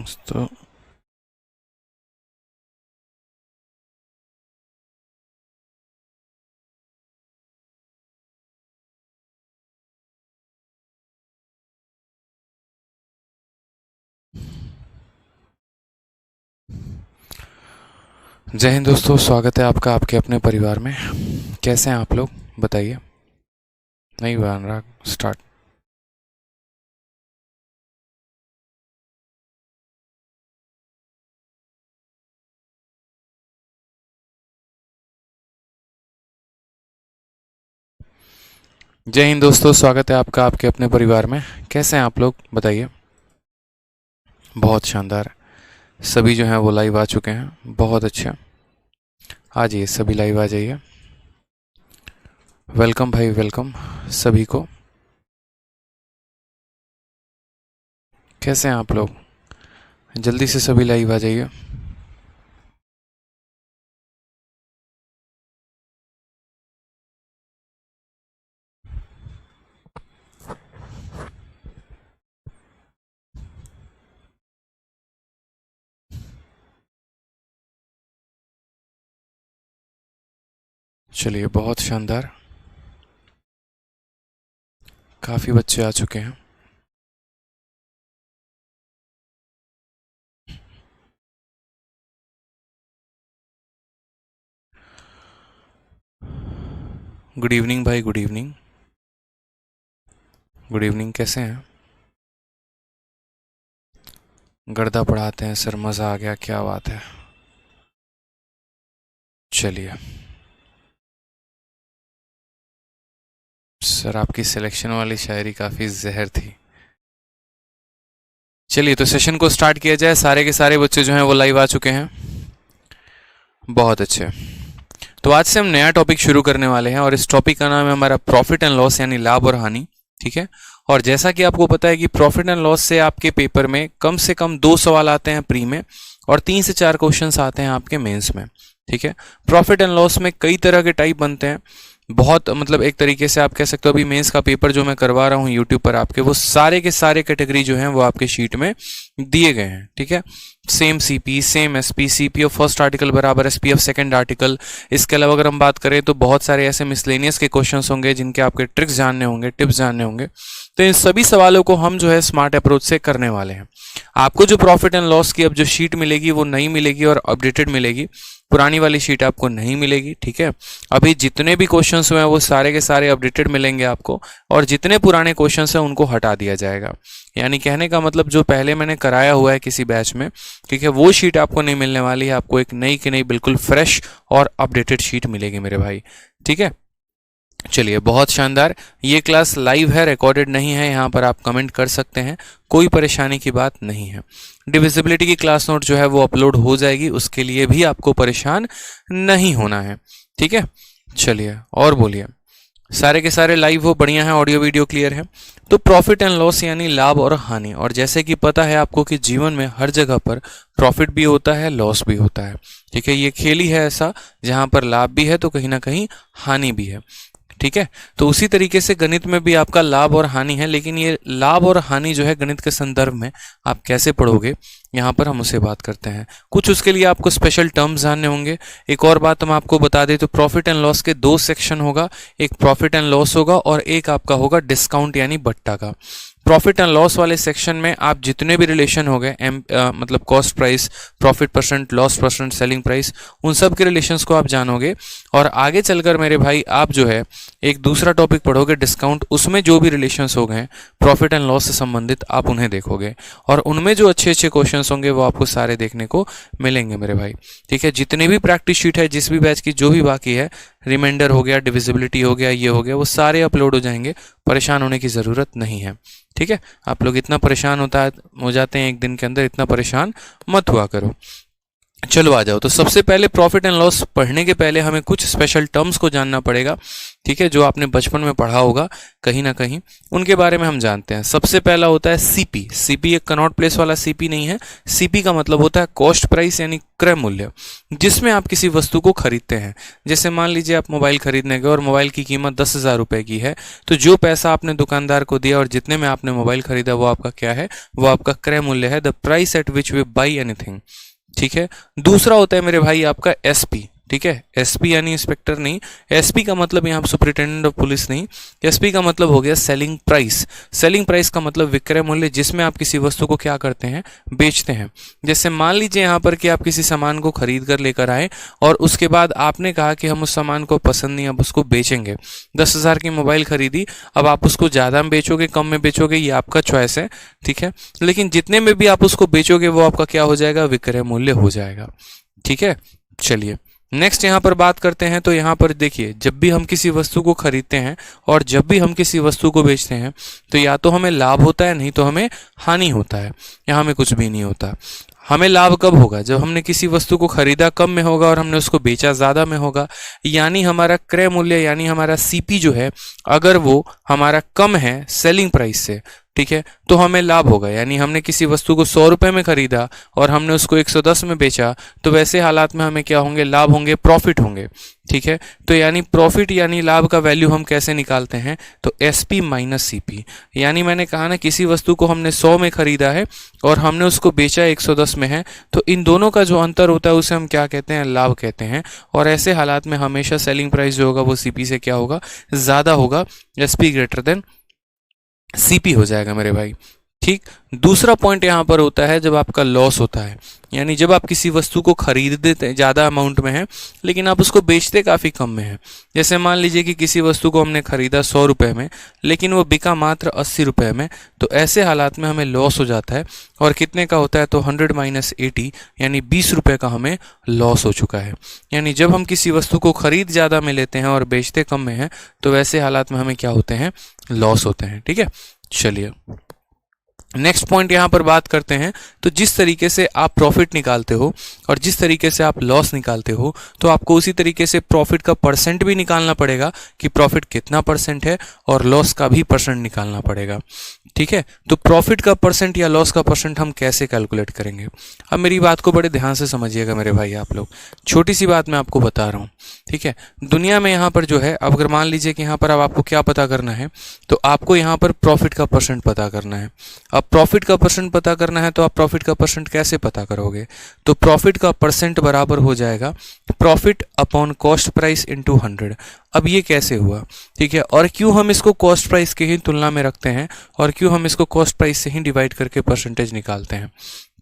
तो जय हिंद दोस्तों, स्वागत है आपका आपके अपने परिवार में। कैसे हैं आप लोग, बताइए। नहीं बन रहा, स्टार्ट। जय हिंद दोस्तों, स्वागत है आपका आपके अपने परिवार में। कैसे हैं आप लोग, बताइए। बहुत शानदार। सभी जो हैं वो लाइव आ चुके हैं, बहुत अच्छा। आ जाइए, सभी लाइव आ जाइए। वेलकम भाई, वेलकम सभी को। कैसे हैं आप लोग, जल्दी से सभी लाइव आ जाइए। चलिए, बहुत शानदार। काफ़ी बच्चे आ चुके हैं। गुड इवनिंग भाई, गुड इवनिंग। गुड इवनिंग, कैसे हैं। गर्दा पढ़ाते हैं सर, मज़ा आ गया, क्या बात है। चलिए सर, आपकी सिलेक्शन वाली शायरी काफ़ी जहर थी। चलिए तो सेशन को स्टार्ट किया जाए। सारे के सारे बच्चे जो हैं वो लाइव आ चुके हैं, बहुत अच्छे। तो आज से हम नया टॉपिक शुरू करने वाले हैं और इस टॉपिक का नाम है हमारा प्रॉफिट एंड लॉस, यानी लाभ और हानि। ठीक है। और जैसा कि आपको पता है कि प्रॉफिट एंड लॉस से आपके पेपर में कम से कम 2 सवाल आते हैं प्री में और 3 से 4 क्वेश्चंस आते हैं आपके मेंस में। ठीक है। प्रॉफिट एंड लॉस में कई तरह के टाइप बनते हैं, बहुत मतलब एक तरीके से आप कह सकते हो अभी मेंस का पेपर जो मैं करवा रहा हूँ यूट्यूब पर आपके, वो सारे के सारे कैटेगरी जो हैं वो आपके शीट में दिए गए हैं। ठीक है। Same CP, same SP, CP of first article बराबर एसपी ऑफ सेकंड आर्टिकल। इसके अलावा अगर हम बात करें तो बहुत सारे ऐसे मिसलेनियस के क्वेश्चंस होंगे जिनके आपके ट्रिक्स जानने होंगे, टिप्स जानने होंगे। तो इन सभी सवालों को हम जो है स्मार्ट अप्रोच से करने वाले हैं। आपको जो प्रॉफिट एंड लॉस की अब जो शीट मिलेगी वो नई मिलेगी और अपडेटेड मिलेगी, पुरानी वाली शीट आपको नहीं मिलेगी। ठीक है। अभी जितने भी क्वेश्चंस हुए हैं वो सारे के सारे अपडेटेड मिलेंगे आपको, और जितने पुराने क्वेश्चंस हैं उनको हटा दिया जाएगा। यानी कहने का मतलब जो पहले मैंने कराया हुआ है किसी बैच में, ठीक है, वो शीट आपको नहीं मिलने वाली है। आपको एक नई की नई बिल्कुल फ्रेश और अपडेटेड शीट मिलेगी मेरे भाई। ठीक है। चलिए, बहुत शानदार। ये क्लास लाइव है, रिकॉर्डेड नहीं है। यहाँ पर आप कमेंट कर सकते हैं, कोई परेशानी की बात नहीं है। डिविजिबिलिटी की क्लास नोट जो है वो अपलोड हो जाएगी, उसके लिए भी आपको परेशान नहीं होना है। ठीक है। चलिए और बोलिए। सारे के सारे लाइव हो, बढ़िया है, ऑडियो वीडियो क्लियर है। तो प्रॉफिट एंड लॉस यानी लाभ और हानि, और जैसे कि पता है आपको कि जीवन में हर जगह पर प्रॉफिट भी होता है, लॉस भी होता है। ठीक है। ये खेल ही है ऐसा जहां पर लाभ भी है तो कहीं ना कहीं हानि भी है। ठीक है। तो उसी तरीके से गणित में भी आपका लाभ और हानि है, लेकिन ये लाभ और हानि जो है गणित के संदर्भ में आप कैसे पढ़ोगे, यहाँ पर हम उससे बात करते हैं। कुछ उसके लिए आपको स्पेशल टर्म्स जानने होंगे। एक और बात हम आपको बता दें तो प्रॉफिट एंड लॉस के 2 सेक्शन होगा, एक प्रॉफिट एंड लॉस होगा और एक आपका होगा डिस्काउंट यानी बट्टा का। प्रॉफिट एंड लॉस वाले सेक्शन में आप जितने भी रिलेशन हो गए मतलब cost price, profit percent, loss percent, selling price, उन सब के रिलेशंस को आप जानोगे। और आगे चलकर मेरे भाई आप जो है एक दूसरा टॉपिक पढ़ोगे डिस्काउंट, उसमें जो भी रिलेशंस हो गए प्रॉफिट एंड लॉस से संबंधित आप उन्हें देखोगे, और उनमें जो अच्छे अच्छे क्वेश्चंस होंगे वो आपको सारे देखने को मिलेंगे मेरे भाई। ठीक है। जितने भी प्रैक्टिस शीट है जिस भी बैच की जो भी बाकी है, रिमाइंडर हो गया, डिविजिबिलिटी हो गया, ये हो गया, वो सारे अपलोड हो जाएंगे। परेशान होने की ज़रूरत नहीं है। ठीक है। आप लोग इतना परेशान हो जाते हैं एक दिन के अंदर, इतना परेशान मत हुआ करो। चलो आ जाओ। तो सबसे पहले प्रॉफिट एंड लॉस पढ़ने के पहले हमें कुछ स्पेशल टर्म्स को जानना पड़ेगा, ठीक है, जो आपने बचपन में पढ़ा होगा कहीं ना कहीं, उनके बारे में हम जानते हैं। सबसे पहला होता है सीपी। सीपी एक कनॉट प्लेस वाला सीपी नहीं है। सीपी का मतलब होता है कॉस्ट प्राइस यानी क्रय मूल्य, जिसमें आप किसी वस्तु को खरीदते हैं। जैसे मान लीजिए आप मोबाइल खरीदने गए और मोबाइल की कीमत 10,000 रुपए की है, तो जो पैसा आपने दुकानदार को दिया और जितने में आपने मोबाइल खरीदा वो आपका क्या है, वो आपका क्रय मूल्य है, the price at which we buy anything, ठीक है। दूसरा होता है मेरे भाई आपका एसपी, ठीक है। एसपी यानी इंस्पेक्टर नहीं, एसपी का मतलब यहाँ सुपरिटेंडेंट ऑफ पुलिस नहीं, एसपी का मतलब हो गया सेलिंग प्राइस। सेलिंग प्राइस का मतलब विक्रय मूल्य, जिसमें आप किसी वस्तु को क्या करते हैं, बेचते हैं। जैसे मान लीजिए यहाँ पर कि आप किसी सामान को खरीद कर लेकर आए और उसके बाद आपने कहा कि हम उस सामान को पसंद नहीं, अब उसको बेचेंगे। 10,000 की मोबाइल खरीदी, अब आप उसको ज़्यादा में बेचोगे कम में बेचोगे ये आपका चॉइस है, ठीक है। लेकिन जितने में भी आप उसको बेचोगे वो आपका क्या हो जाएगा, विक्रय मूल्य हो जाएगा, ठीक है। चलिए नेक्स्ट यहाँ पर बात करते हैं। तो यहाँ पर देखिए, जब भी हम किसी वस्तु को खरीदते हैं और जब भी हम किसी वस्तु को बेचते हैं, तो या तो हमें लाभ होता है, नहीं तो हमें हानि होता है, या हमें कुछ भी नहीं होता। हमें लाभ कब होगा, जब हमने किसी वस्तु को खरीदा कम में होगा और हमने उसको बेचा ज़्यादा में होगा, यानी हमारा क्रय मूल्य यानी हमारा सीपी जो है, अगर वो हमारा कम है सेलिंग प्राइस से, ठीक है, तो हमें लाभ होगा। यानी हमने किसी वस्तु को 100 रुपये में खरीदा और हमने उसको 110 में बेचा, तो वैसे हालात में हमें क्या होंगे, लाभ होंगे, प्रॉफिट होंगे, ठीक है। तो यानी प्रॉफिट यानी लाभ का वैल्यू हम कैसे निकालते हैं, तो एसपी माइनस सीपी। यानी मैंने कहा ना, किसी वस्तु को हमने 100 में खरीदा है और हमने उसको बेचा 110 में है, तो इन दोनों का जो अंतर होता है उसे हम क्या कहते हैं, लाभ कहते हैं। और ऐसे हालात में हमेशा सेलिंग प्राइस जो होगा वो सीपी से क्या होगा, ज़्यादा होगा, एसपी ग्रेटर देन सीपी हो जाएगा मेरे भाई, ठीक। दूसरा पॉइंट यहाँ पर होता है जब आपका लॉस होता है, यानी जब आप किसी वस्तु को खरीदते ज़्यादा अमाउंट में है लेकिन आप उसको बेचते काफ़ी कम में है। जैसे मान लीजिए कि किसी वस्तु को हमने खरीदा 100 रुपये में लेकिन वो बिका मात्र 80 रुपये में, तो ऐसे हालात में हमें लॉस हो जाता है। और कितने का होता है, तो 100 माइनस 80 यानी 20 रुपये का हमें लॉस हो चुका है। यानी जब हम किसी वस्तु को खरीद ज़्यादा में लेते हैं और बेचते कम में हैं, तो वैसे हालात में हमें क्या होते हैं, लॉस होते हैं, ठीक है। चलिए नेक्स्ट पॉइंट यहाँ पर बात करते हैं। तो जिस तरीके से आप प्रॉफिट निकालते हो और जिस तरीके से आप लॉस निकालते हो, तो आपको उसी तरीके से प्रॉफिट का परसेंट भी निकालना पड़ेगा कि प्रॉफिट कितना परसेंट है, और लॉस का भी परसेंट निकालना पड़ेगा, ठीक है। तो प्रॉफिट का परसेंट या लॉस का परसेंट हम कैसे कैलकुलेट करेंगे, अब मेरी बात को बड़े ध्यान से समझिएगा मेरे भाई आप लोग। छोटी सी बात मैं आपको बता रहा हूँ, ठीक है। दुनिया में यहाँ पर जो है, अब अगर मान लीजिए कि यहाँ पर अब आपको क्या पता करना है, तो आपको यहाँ पर प्रॉफिट का परसेंट पता करना है। अब प्रॉफिट का परसेंट पता करना है तो आप प्रॉफिट का परसेंट कैसे पता करोगे, तो प्रॉफिट का परसेंट बराबर हो जाएगा profit upon cost price into 100। अब ये कैसे हुआ, ठीक है, और क्यों हम इसको कॉस्ट प्राइस के ही तुलना में रखते हैं और क्यों हम इसको कॉस्ट प्राइस से ही डिवाइड करके परसेंटेज निकालते हैं,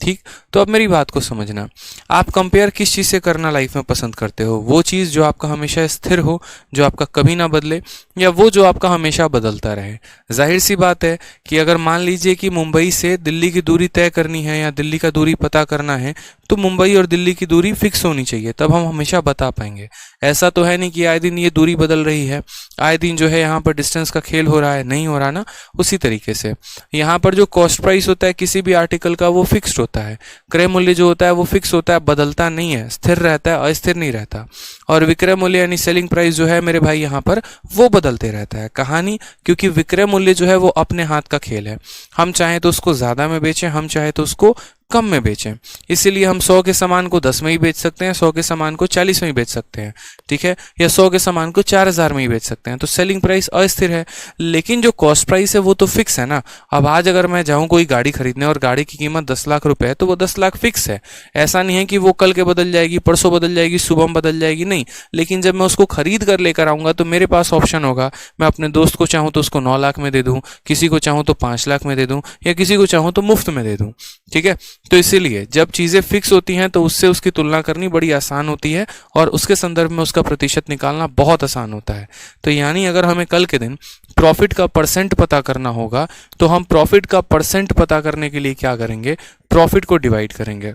ठीक। तो अब मेरी बात को समझना, आप कंपेयर किस चीज़ से करना लाइफ में पसंद करते हो, वो चीज़ जो आपका हमेशा स्थिर हो, जो आपका कभी ना बदले, या वो जो आपका हमेशा बदलता रहे। जाहिर सी बात है कि अगर मान लीजिए कि मुंबई से दिल्ली की दूरी तय करनी है या दिल्ली का दूरी पता करना है, तो मुंबई और दिल्ली की दूरी फिक्स होनी चाहिए, तब हम हमेशा बता पाएंगे। ऐसा तो है नहीं कि आए दिन ये दूरी बदल रही है, आए दिन जो है यहाँ पर डिस्टेंस का खेल हो रहा है, नहीं हो रहा ना। उसी तरीके से यहाँ पर जो कॉस्ट प्राइस होता है किसी भी आर्टिकल का, वो फिक्स्ड होता है। क्रय मूल्य जो होता है वो फिक्स होता है, बदलता नहीं है, स्थिर रहता है, अस्थिर नहीं रहता। और विक्रय मूल्य यानी सेलिंग प्राइस जो है मेरे भाई यहाँ पर वो बदलते रहता है। कहानी, क्योंकि विक्रय मूल्य जो है वो अपने हाथ का खेल है, हम चाहें तो उसको ज़्यादा में बेचें, हम चाहें तो उसको कम में बेचें। इसीलिए हम 100 के सामान को 10 में ही बेच सकते हैं, 100 के सामान को 40 में ही बेच सकते हैं, ठीक है, या 100 के सामान को 4,000 में ही बेच सकते हैं। तो सेलिंग प्राइस अस्थिर है, लेकिन जो कॉस्ट प्राइस है वो तो फिक्स है ना। अब आज अगर मैं जाऊं कोई गाड़ी खरीदने और गाड़ी की कीमत 10 लाख रुपए है, तो वो 10 लाख फिक्स है। ऐसा नहीं है कि वो कल के बदल जाएगी, परसों बदल जाएगी, सुबह बदल जाएगी, नहीं। लेकिन जब मैं उसको खरीद कर लेकर आऊंगा तो मेरे पास ऑप्शन होगा, मैं अपने दोस्त को चाहूँ तो उसको 9 लाख में दे दूँ, किसी को चाहूँ तो 5 लाख में दे दूँ, या किसी को चाहूँ तो मुफ्त में दे दूँ, ठीक है। तो इसीलिए जब चीज़ें फिक्स होती हैं तो उससे उसकी तुलना करनी बड़ी आसान होती है और उसके संदर्भ में उसका प्रतिशत निकालना बहुत आसान होता है। तो यानी अगर हमें कल के दिन प्रॉफिट का परसेंट पता करना होगा, तो हम प्रॉफिट का परसेंट पता करने के लिए क्या करेंगे, प्रॉफिट को डिवाइड करेंगे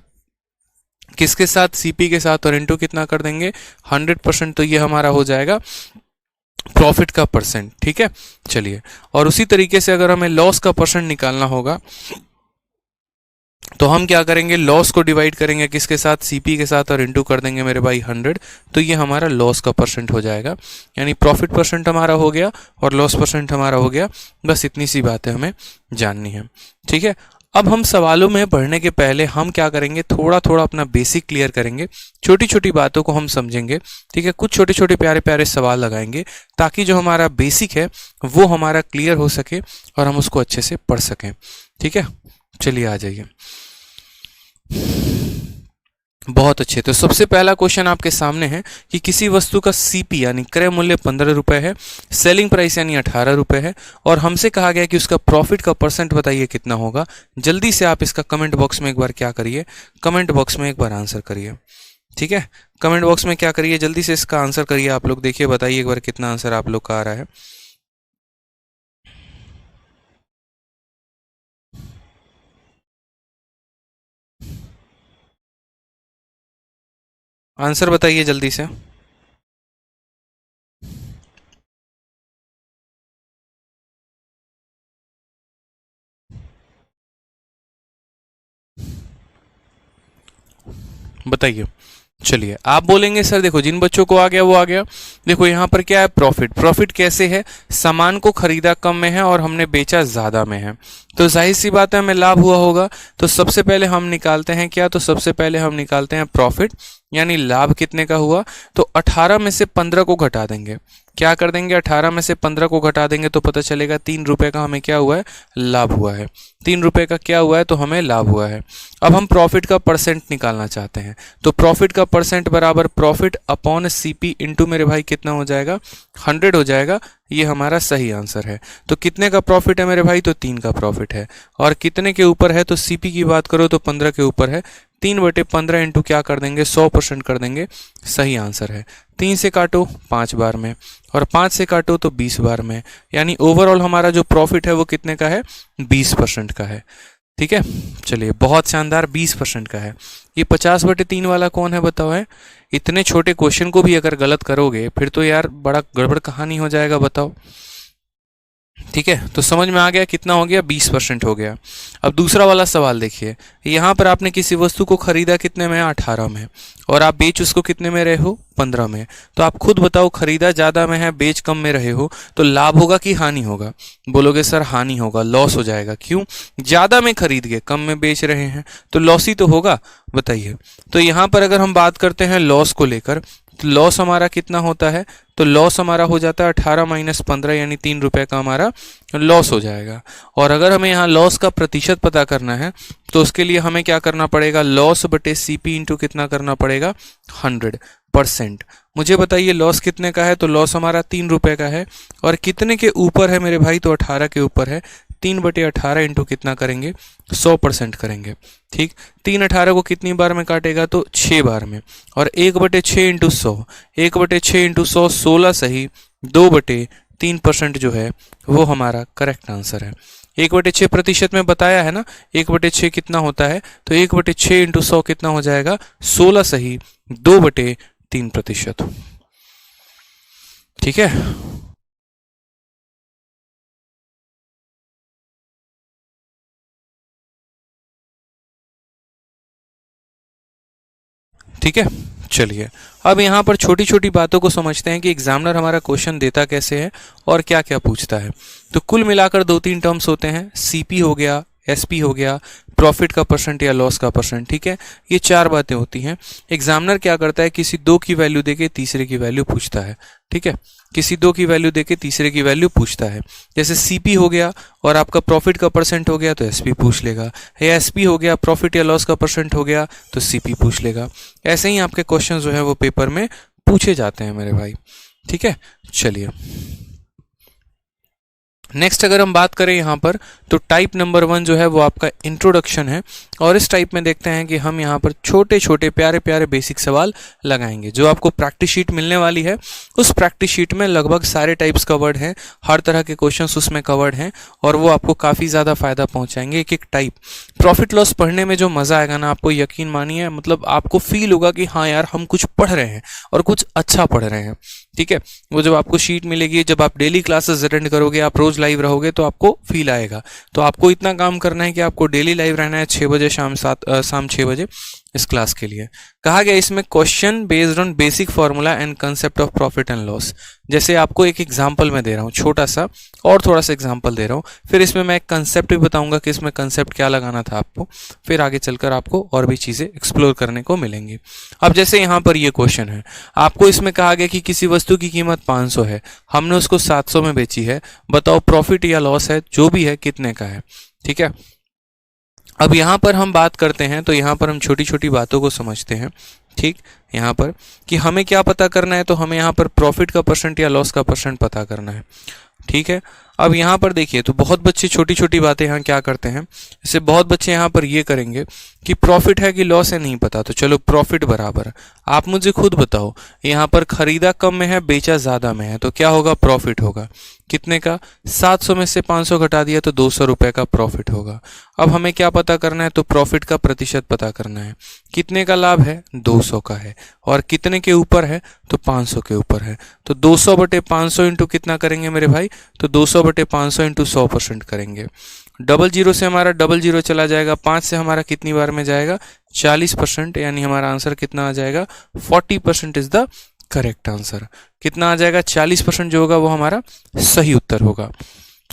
किसके साथ, सीपी के साथ, और इनटू कितना कर देंगे, 100%। तो ये हमारा हो जाएगा प्रॉफिट का परसेंट, ठीक है। चलिए, और उसी तरीके से अगर हमें लॉस का परसेंट निकालना होगा, तो हम क्या करेंगे, लॉस को डिवाइड करेंगे किसके साथ, सीपी के साथ, और इनटू कर देंगे मेरे भाई 100। तो ये हमारा लॉस का परसेंट हो जाएगा, यानी प्रॉफिट परसेंट हमारा हो गया और लॉस परसेंट हमारा हो गया। बस इतनी सी बातें हमें जाननी है, ठीक है। अब हम सवालों में बढ़ने के पहले हम क्या करेंगे, थोड़ा थोड़ा अपना बेसिक क्लियर करेंगे, छोटी छोटी बातों को हम समझेंगे, ठीक है। कुछ छोटे छोटे प्यारे प्यारे सवाल लगाएंगे ताकि जो हमारा बेसिक है वो हमारा क्लियर हो सके और हम उसको अच्छे से पढ़ सकें, ठीक है। चलिए आ जाइए। बहुत अच्छे। तो सबसे पहला क्वेश्चन आपके सामने है कि किसी वस्तु का सीपी यानी क्रय मूल्य 15 रुपए है, सेलिंग प्राइस यानी 18 रुपए है, और हमसे कहा गया कि उसका प्रॉफिट का परसेंट बताइए कितना होगा। जल्दी से आप इसका कमेंट बॉक्स में एक बार क्या करिए, कमेंट बॉक्स में एक बार आंसर करिए, ठीक है। कमेंट बॉक्स में क्या करिए, जल्दी से इसका आंसर करिए आप लोग। देखिए बताइए एक बार कितना आंसर आप लोग का आ रहा है। आंसर बताइए जल्दी से। बताइए। चलिए आप बोलेंगे सर देखो जिन बच्चों को आ गया वो आ गया। देखो यहाँ पर क्या है, प्रॉफिट। प्रॉफिट कैसे है, सामान को खरीदा कम में है और हमने बेचा ज्यादा में है, तो जाहिर सी बात है हमें लाभ हुआ होगा। तो सबसे पहले हम निकालते हैं क्या, तो सबसे पहले हम निकालते हैं प्रॉफिट, यानी लाभ कितने का हुआ। तो 18 में से 15 को घटा देंगे, क्या कर देंगे, 18 में से 15 को घटा देंगे तो पता चलेगा 3 रुपए का हमें क्या हुआ है, लाभ हुआ है। 3 रुपए का क्या हुआ है, तो हमें लाभ हुआ है। अब हम प्रॉफिट का परसेंट निकालना चाहते हैं, तो प्रॉफिट का परसेंट बराबर प्रॉफिट अपॉन सीपी इंटू मेरे भाई कितना हो जाएगा, 100 हो जाएगा। ये हमारा सही आंसर है। तो कितने का प्रॉफिट है मेरे भाई, तो 3 का प्रॉफिट है। और कितने के ऊपर है, तो सीपी की बात करो तो 15 के ऊपर है। 3/15 इंटू क्या कर देंगे, 100% कर देंगे, सही आंसर है। 3 से काटो 5 बार में, और 5 से काटो तो 20 बार में, यानी ओवरऑल हमारा जो प्रॉफिट है वो कितने का है, 20% का है, ठीक है। चलिए बहुत शानदार, 20% का है। ये 50/3 वाला कौन है बताओ है। इतने छोटे क्वेश्चन को भी अगर गलत करोगे फिर तो यार बड़ा गड़बड़ कहानी हो जाएगा, बताओ, ठीक है। तो समझ में आ गया कितना हो गया, 20% हो गया। अब दूसरा वाला सवाल देखिए, यहाँ पर आपने किसी वस्तु को खरीदा कितने में, 18 में, और आप बेच उसको कितने में रहे हो, 15 में। तो आप खुद बताओ, खरीदा ज्यादा में है, बेच कम में रहे हो, तो लाभ होगा कि हानि होगा। बोलोगे सर हानि होगा, लॉस हो जाएगा। क्यों, ज्यादा में खरीद के कम में बेच रहे हैं तो लॉस ही तो होगा, बताइए। तो यहाँ पर अगर हम बात करते हैं लॉस को लेकर, तो लॉस हमारा कितना होता है, तो लॉस हमारा हो जाता है 18 - 15, यानी 3 रुपए का हमारा लॉस हो जाएगा। और अगर हमें यहाँ लॉस का प्रतिशत पता करना है तो उसके लिए हमें क्या करना पड़ेगा, लॉस बटे सीपी इंटू कितना करना पड़ेगा, 100%। मुझे बताइए लॉस कितने का है, तो लॉस हमारा 3 रुपए का है, और कितने के ऊपर है मेरे भाई, तो 18 के ऊपर है। 3/18 इंटू कितना करेंगे, 100% करेंगे, ठीक। 3 18 को कितनी बार में काटेगा, तो 6 बार में, और 1/6 इंटू 100, 1/6 इंटू 100 16 सही, 2/3% जो है वो हमारा करेक्ट आंसर है। 1/6% में बताया है ना, 1/6 कितना होता है, तो 1/6 इंटू 100 कितना हो जाएगा, 16 सही, 2/3%, ठीक है। ठीक है। चलिए अब यहाँ पर छोटी छोटी बातों को समझते हैं कि एग्जामिनर हमारा क्वेश्चन देता कैसे है और क्या क्या पूछता है। तो कुल मिलाकर 2-3 टर्म्स होते हैं, सीपी हो गया, एसपी हो गया, प्रॉफिट का परसेंट या लॉस का परसेंट, ठीक है। ये 4 बातें होती हैं। एग्जामिनर क्या करता है, किसी 2 की वैल्यू देके तीसरे की वैल्यू पूछता है, ठीक है। किसी 2 की वैल्यू देके तीसरे की वैल्यू पूछता है। जैसे सीपी हो गया और आपका प्रॉफिट का परसेंट हो गया तो एसपी पूछ लेगा, या एसपी हो गया प्रॉफिट या लॉस का परसेंट हो गया तो सीपी पूछ लेगा। ऐसे ही आपके क्वेश्चन जो है वो पेपर में पूछे जाते हैं मेरे भाई, ठीक है। चलिए नेक्स्ट अगर हम बात करें यहाँ पर, तो टाइप नंबर 1 जो है वो आपका इंट्रोडक्शन है, और इस टाइप में देखते हैं कि हम यहाँ पर छोटे छोटे प्यारे प्यारे बेसिक सवाल लगाएंगे। जो आपको प्रैक्टिस शीट मिलने वाली है उस प्रैक्टिस शीट में लगभग सारे टाइप्स कवर्ड हैं, हर तरह के क्वेश्चंस उसमें कवर्ड हैं, और वो आपको काफ़ी ज़्यादा फायदा पहुँचाएंगे एक एक टाइप। प्रॉफिट लॉस पढ़ने में जो मज़ा आएगा ना, आपको यकीन मानिए, मतलब आपको फील होगा कि हाँ यार हम कुछ पढ़ रहे हैं और कुछ अच्छा पढ़ रहे हैं, ठीक है। वो जब आपको शीट मिलेगी, जब आप डेली क्लासेस अटेंड करोगे, आप रोज लाइव रहोगे तो आपको फील आएगा। तो आपको इतना काम करना है कि आपको डेली लाइव रहना है 6 बजे शाम 6 बजे इस क्लास के लिए। कहा गया इसमें question based on basic formula and concept of profit and loss. जैसे आपको एक एग्जांपल मैं दे रहा हूँ छोटा सा, और थोड़ा सा एग्जांपल दे रहा हूँ, फिर इसमें मैं एक कंसेप्ट भी बताऊंगा कि इसमें कंसेप्ट क्या लगाना था आपको, फिर आगे चलकर आपको और भी चीजें एक्सप्लोर करने को मिलेंगी। अब जैसे यहाँ पर ये क्वेश्चन है, आपको इसमें कहा गया कि किसी वस्तु की कीमत 500 है, हमने उसको 700 में बेची है, बताओ प्रॉफिट या लॉस है, जो भी है कितने का है। ठीक है, अब यहाँ पर हम बात करते हैं तो यहाँ पर हम छोटी छोटी बातों को समझते हैं। ठीक, यहाँ पर कि हमें क्या पता करना है, तो हमें यहाँ पर प्रॉफिट का परसेंट या लॉस का परसेंट पता करना है। ठीक है, अब यहाँ पर देखिए तो बहुत बच्चे छोटी छोटी बातें यहाँ क्या करते हैं, जैसे बहुत बच्चे यहाँ पर ये करेंगे कि प्रॉफिट है कि लॉस है नहीं पता, तो चलो प्रॉफिट बराबर, आप मुझे खुद बताओ यहाँ पर खरीदा कम में है बेचा ज्यादा में है, तो क्या होगा, प्रॉफिट होगा। कितने का, 700 में से 500 घटा दिया तो 200 रुपए का प्रॉफिट होगा। अब हमें क्या पता करना है, तो प्रॉफिट का प्रतिशत पता करना है। कितने का लाभ है, 200 का है, और कितने के ऊपर है, तो 500 के ऊपर है। तो 200 बटे 500 इंटू कितना करेंगे मेरे भाई, तो 200 बटे 500 इंटू 100% करेंगे। डबल जीरो से हमारा डबल जीरो चला जाएगा, 5 से हमारा कितनी बार में जाएगा, 40%, यानी हमारा आंसर कितना आ जाएगा, 40% इज द करेक्ट आंसर। कितना आ जाएगा, 40% जो होगा वो हमारा सही उत्तर होगा।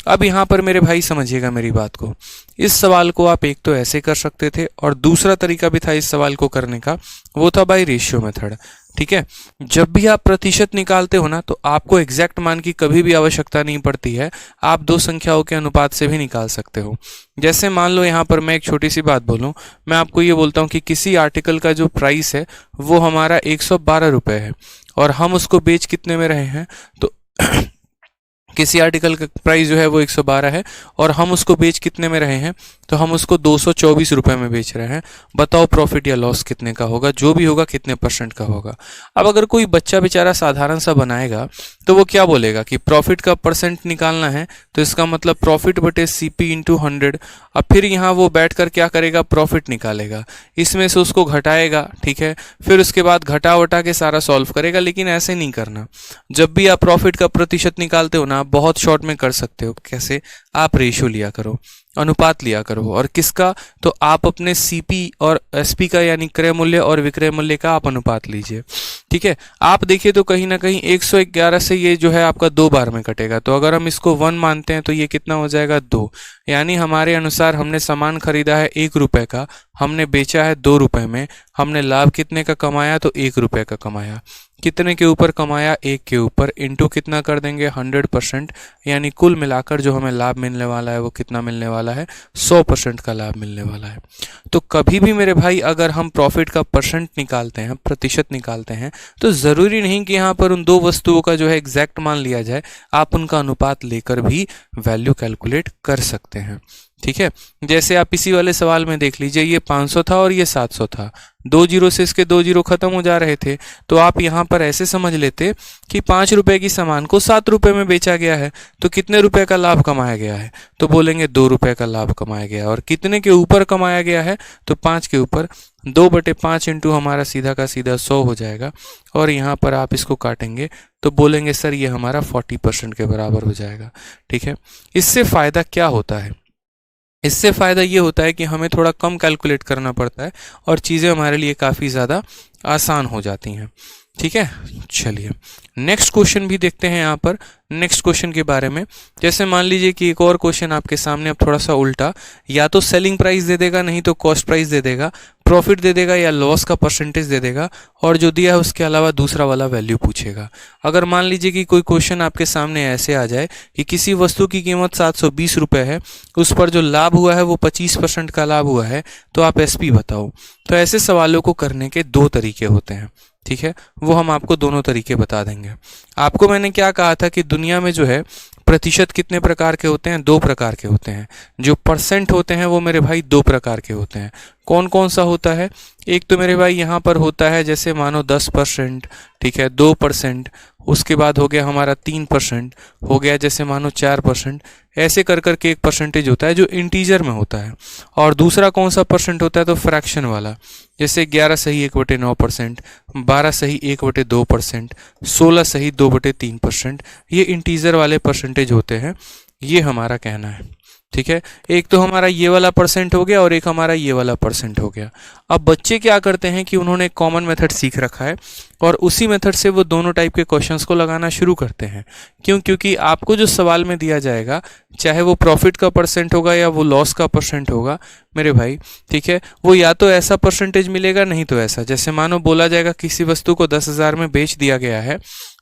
अब यहाँ पर मेरे भाई समझिएगा मेरी बात को, इस सवाल को आप एक तो ऐसे कर सकते थे, और दूसरा तरीका भी था इस सवाल को करने का, वो था बाय रेशियो मेथड। ठीक है, जब भी आप प्रतिशत निकालते हो ना, तो आपको एग्जैक्ट मान की कभी भी आवश्यकता नहीं पड़ती है, आप दो संख्याओं के अनुपात से भी निकाल सकते हो। जैसे मान लो यहाँ पर मैं एक छोटी सी बात बोलूँ, मैं आपको ये बोलता हूँ कि किसी आर्टिकल का जो प्राइस है वो हमारा 112 रुपये है, और हम उसको बेच कितने में रहे हैं, तो किसी आर्टिकल का प्राइस जो है वो 112 है, और हम उसको बेच कितने में रहे हैं, तो हम उसको 224 रुपए में बेच रहे हैं। बताओ प्रॉफिट या लॉस कितने का होगा, जो भी होगा कितने परसेंट का होगा। अब अगर कोई बच्चा बेचारा साधारण सा बनाएगा तो वो क्या बोलेगा कि प्रॉफिट का परसेंट निकालना है, तो इसका मतलब प्रॉफिट बटे सीपी इंटू 100। अब फिर यहाँ वो बैठकर क्या करेगा, प्रॉफिट निकालेगा, इसमें से उसको घटाएगा। ठीक है, फिर उसके बाद घटा वटा के सारा सॉल्व करेगा, लेकिन ऐसे नहीं करना। जब भी आप प्रॉफिट का प्रतिशत निकालते हो ना, बहुत शॉर्ट में कर सकते हो। कैसे, आप रेशियो लिया करो, अनुपात लिया करो, और किसका, तो आप अपने सीपी और एसपी का, यानी क्रय मूल्य और विक्रय मूल्य का आप अनुपात लीजिए। ठीक है, आप देखिए तो कहीं ना कहीं 111 से ये जो है आपका 2 बार में कटेगा, तो अगर हम इसको 1 मानते हैं तो ये कितना हो जाएगा, 2। यानी हमारे अनुसार हमने सामान खरीदा है 1 रुपए का, हमने बेचा है 2 रुपए में, हमने लाभ कितने का कमाया, तो 1 रुपए का कमाया। कितने के ऊपर कमाया, 1 के ऊपर, इंटू कितना कर देंगे, 100%, यानी कुल मिलाकर जो हमें लाभ मिलने वाला है वो कितना मिलने वाला है, 100% का लाभ मिलने वाला है। तो कभी भी मेरे भाई अगर हम प्रॉफिट का परसेंट निकालते हैं, प्रतिशत निकालते हैं, तो जरूरी नहीं कि यहाँ पर उन दो वस्तुओं का जो है एग्जैक्ट मान लिया जाए, आप उनका अनुपात लेकर भी वैल्यू कैलकुलेट कर सकते हैं। ठीक है, जैसे आप इसी वाले सवाल में देख लीजिए, ये 500 था और ये 700 था, 2 जीरो से इसके 2 जीरो खत्म हो जा रहे थे, तो आप यहाँ पर ऐसे समझ लेते कि 5 रुपए की सामान को 7 रुपए में बेचा गया है, तो कितने रुपए का लाभ कमाया गया है, तो बोलेंगे 2 रुपए का लाभ कमाया गया है। और कितने के ऊपर कमाया गया है, तो 5 के ऊपर, 2 बटे 5 इंटू हमारा सीधा का सीधा 100 हो जाएगा, और यहाँ पर आप इसको काटेंगे तो बोलेंगे सर ये हमारा 40% के बराबर हो जाएगा। ठीक है, इससे फायदा क्या होता है, इससे फ़ायदा ये होता है कि हमें थोड़ा कम कैलकुलेट करना पड़ता है और चीज़ें हमारे लिए काफ़ी ज़्यादा आसान हो जाती हैं। ठीक है, चलिए नेक्स्ट क्वेश्चन भी देखते हैं। यहाँ पर नेक्स्ट क्वेश्चन के बारे में, जैसे मान लीजिए कि एक और क्वेश्चन आपके सामने, अब थोड़ा सा उल्टा, या तो सेलिंग प्राइस दे देगा, नहीं तो कॉस्ट प्राइस दे देगा, प्रॉफिट दे देगा या लॉस का परसेंटेज दे देगा, और जो दिया है उसके अलावा दूसरा वाला वैल्यू पूछेगा। अगर मान लीजिए कि कोई क्वेश्चन आपके सामने ऐसे आ जाए कि किसी वस्तु की कीमत 720 रुपये है, उस पर जो लाभ हुआ है वो 25% का लाभ हुआ है, तो आप एसपी बताओ। तो ऐसे सवालों को करने के 2 तरीके होते हैं। ठीक है, वो हम आपको दोनों तरीके बता देंगे। आपको मैंने क्या कहा था कि दुनिया में जो है प्रतिशत कितने प्रकार के होते हैं, 2 प्रकार के होते हैं। जो परसेंट होते हैं वो मेरे भाई 2 प्रकार के होते हैं। कौन कौन सा होता है, एक तो मेरे भाई यहाँ पर होता है जैसे मानो 10%, ठीक है, 2%, उसके बाद हो गया हमारा 3%, हो गया जैसे मानो 4%, ऐसे कर करके एक परसेंटेज होता है जो इंटीजर में होता है। और दूसरा कौन सा परसेंट होता है, तो फ्रैक्शन वाला, जैसे 11 सही 1/9%, 12 सही 1/2%, 16 सही 2/3%, ये इंटीजर वाले परसेंटेज होते हैं। ये हमारा कहना है। ठीक है, एक तो हमारा ये वाला परसेंट हो गया और एक हमारा ये वाला परसेंट हो गया। अब बच्चे क्या करते हैं कि उन्होंने एक कॉमन मेथड सीख रखा है और उसी मेथड से वो दोनों टाइप के क्वेश्चंस को लगाना शुरू करते हैं। क्यों? क्योंकि आपको जो सवाल में दिया जाएगा, चाहे वो प्रॉफिट का परसेंट होगा या वो लॉस का परसेंट होगा मेरे भाई, ठीक है, वो या तो ऐसा परसेंटेज मिलेगा नहीं तो ऐसा। जैसे मानो बोला जाएगा किसी वस्तु को 10,000 में बेच दिया गया है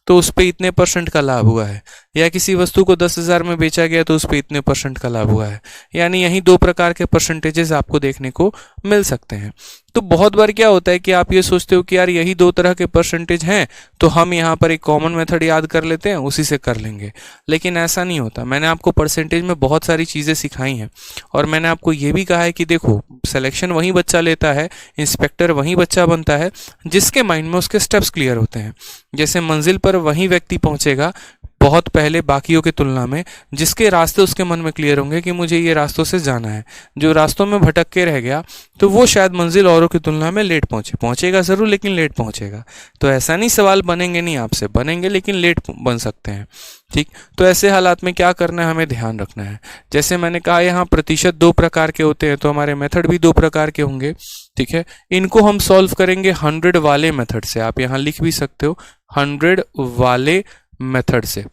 तो उस पे इतने परसेंट का लाभ हुआ है, या किसी वस्तु को 10,000 में बेचा गया तो उस पे इतने परसेंट का लाभ हुआ है। यानी यही दो प्रकार के परसेंटेजेस आपको देखने को मिल सकते हैं। तो बहुत बार क्या होता है कि आप ये सोचते हो कि यार यही दो तरह के परसेंटेज हैं तो हम यहाँ पर एक कॉमन मेथड याद कर लेते हैं, उसी से कर लेंगे। लेकिन ऐसा नहीं होता। मैंने आपको परसेंटेज में बहुत सारी चीज़ें सिखाई हैं और मैंने आपको ये भी कहा है कि देखो, सिलेक्शन वही बच्चा लेता है, इंस्पेक्टर वही बच्चा बनता है जिसके माइंड में उसके स्टेप्स क्लियर होते हैं। जैसे मंजिल पर वही व्यक्ति पहुंचेगा बहुत पहले बाकियों की तुलना में, जिसके रास्ते उसके मन में क्लियर होंगे कि मुझे ये रास्तों से जाना है। जो रास्तों में भटक के रह गया तो वो शायद मंजिल औरों की तुलना में लेट पहुंचेगा ज़रूर, लेकिन लेट पहुंचेगा। तो ऐसा नहीं सवाल बनेंगे नहीं आपसे, बनेंगे लेकिन लेट बन सकते हैं। ठीक, तो ऐसे हालात में क्या करना है, हमें ध्यान रखना है। जैसे मैंने कहा यहाँ प्रतिशत दो प्रकार के होते हैं तो हमारे मेथड भी दो प्रकार के होंगे। ठीक है, इनको हम सॉल्व करेंगे 100 वाले मेथड से। आप यहाँ लिख भी सकते हो 100 वाले मेथड से।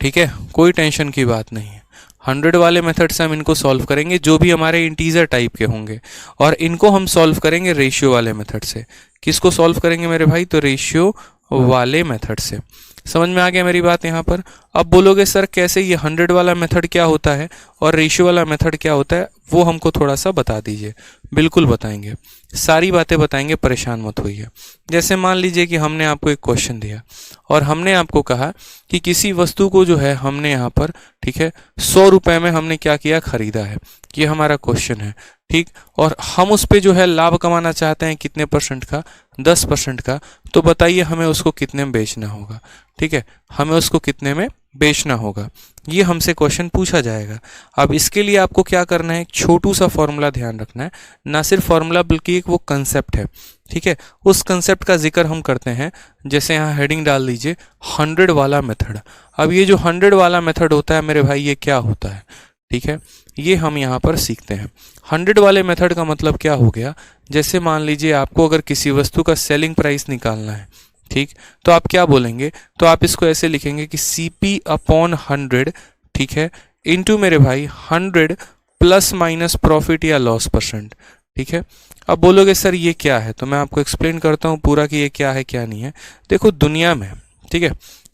ठीक है, कोई टेंशन की बात नहीं है। 100 वाले मेथड से हम इनको सॉल्व करेंगे जो भी हमारे इंटीजर टाइप के होंगे, और इनको हम सॉल्व करेंगे रेशियो वाले मेथड से। किसको सॉल्व करेंगे मेरे भाई? तो रेशियो वाले मेथड से। समझ में आ गया मेरी बात यहाँ पर? अब बोलोगे सर कैसे, ये 100 वाला मेथड क्या होता है और रेशियो वाला मेथड क्या होता है, वो हमको थोड़ा सा बता दीजिए। बिल्कुल बताएंगे, सारी बातें बताएंगे, परेशान मत होइए। जैसे मान लीजिए कि हमने आपको एक क्वेश्चन दिया और हमने आपको कहा कि किसी वस्तु को जो है हमने यहाँ पर, ठीक है, 100 रुपये में हमने क्या किया, खरीदा है। ये हमारा क्वेश्चन है। ठीक, और हम उस पे जो है लाभ कमाना चाहते हैं कितने परसेंट का? 10% का। तो बताइए हमें उसको कितने में बेचना होगा? ठीक है, हमें उसको कितने में बेचना होगा, ये हमसे क्वेश्चन पूछा जाएगा। अब इसके लिए आपको क्या करना है, एक छोटू सा फॉर्मूला ध्यान रखना है। ना सिर्फ फॉर्मूला बल्कि एक वो कंसेप्ट है। ठीक है, उस कंसेप्ट का जिक्र हम करते हैं। जैसे यहाँ हेडिंग डाल दीजिए 100 वाला मेथड। अब ये जो 100 वाला मेथड होता है मेरे भाई, ये क्या होता है? ठीक है, ये हम यहाँ पर सीखते हैं। 100 वाले मेथड का मतलब क्या हो गया? जैसे मान लीजिए आपको अगर किसी वस्तु का सेलिंग प्राइस निकालना है, ठीक, तो आप क्या बोलेंगे? तो आप इसको ऐसे लिखेंगे कि CP अपॉन 100, ठीक है, इनटू मेरे भाई 100 प्लस माइनस प्रॉफिट या लॉस परसेंट। ठीक है, अब बोलोगे सर ये क्या है, तो मैं आपको एक्सप्लेन करता हूँ पूरा कि ये क्या है क्या नहीं है। देखो दुनिया में, ठीक है,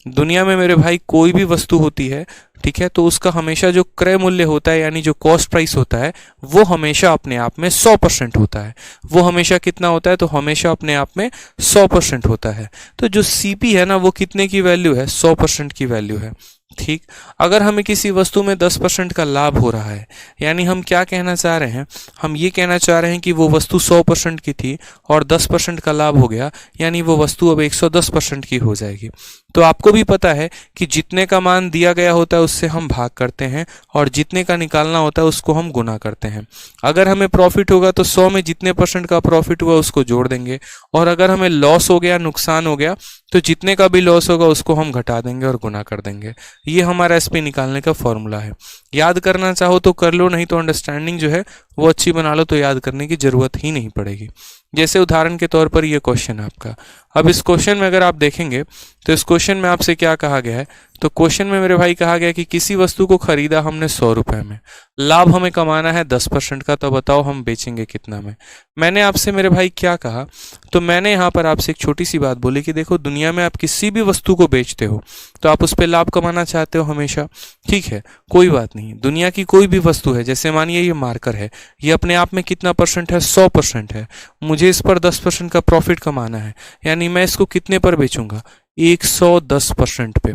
दुनिया में मेरे भाई कोई भी वस्तु होती है, ठीक है, तो उसका हमेशा जो क्रय मूल्य होता है यानी जो कॉस्ट प्राइस होता है वो हमेशा अपने आप में 100% होता है। वो हमेशा कितना होता है? तो हमेशा अपने आप में 100% होता है। तो जो CP है ना, वो कितने की वैल्यू है? 100% की वैल्यू है। ठीक, अगर हमें किसी वस्तु में 10% का लाभ हो रहा है, यानी हम क्या कहना चाह रहे हैं? हम ये कहना चाह रहे हैं कि वो वस्तु 100% की थी और 10% का लाभ हो गया, यानी वो वस्तु अब 110% की हो जाएगी। तो आपको भी पता है कि जितने का मान दिया गया होता है उससे हम भाग करते हैं और जितने का निकालना होता है उसको हम गुना करते हैं। अगर हमें प्रॉफिट होगा तो 100 में जितने % का प्रॉफिट हुआ उसको जोड़ देंगे, और अगर हमें लॉस हो गया, नुकसान हो गया, तो जितने का भी लॉस होगा उसको हम घटा देंगे और गुना कर देंगे। ये हमारा SP निकालने का फॉर्मूला है। याद करना चाहो तो कर लो, नहीं तो अंडरस्टैंडिंग जो है वो अच्छी बना लो, तो याद करने की जरूरत ही नहीं पड़ेगी। जैसे उदाहरण के तौर पर ये क्वेश्चन है आपका। अब इस क्वेश्चन में अगर आप देखेंगे तो इस क्वेश्चन में आपसे क्या कहा गया है? तो क्वेश्चन में मेरे भाई कहा गया कि किसी वस्तु को खरीदा हमने 100 रुपये में, लाभ हमें कमाना है 10% का, तो बताओ हम बेचेंगे कितना में? मैंने आपसे मेरे भाई क्या कहा? तो मैंने यहाँ पर आपसे एक छोटी सी बात बोली कि देखो दुनिया में आप किसी भी वस्तु को बेचते हो तो आप उस पर लाभ कमाना चाहते हो हमेशा। ठीक है, कोई बात नहीं, दुनिया की कोई भी वस्तु है, जैसे मानिए ये मार्कर है, ये अपने आप में कितना % है? 100% है। मुझे इस पर 10% का प्रॉफिट कमाना है, यानी मैं इसको कितने पर बेचूंगा? 110% पे।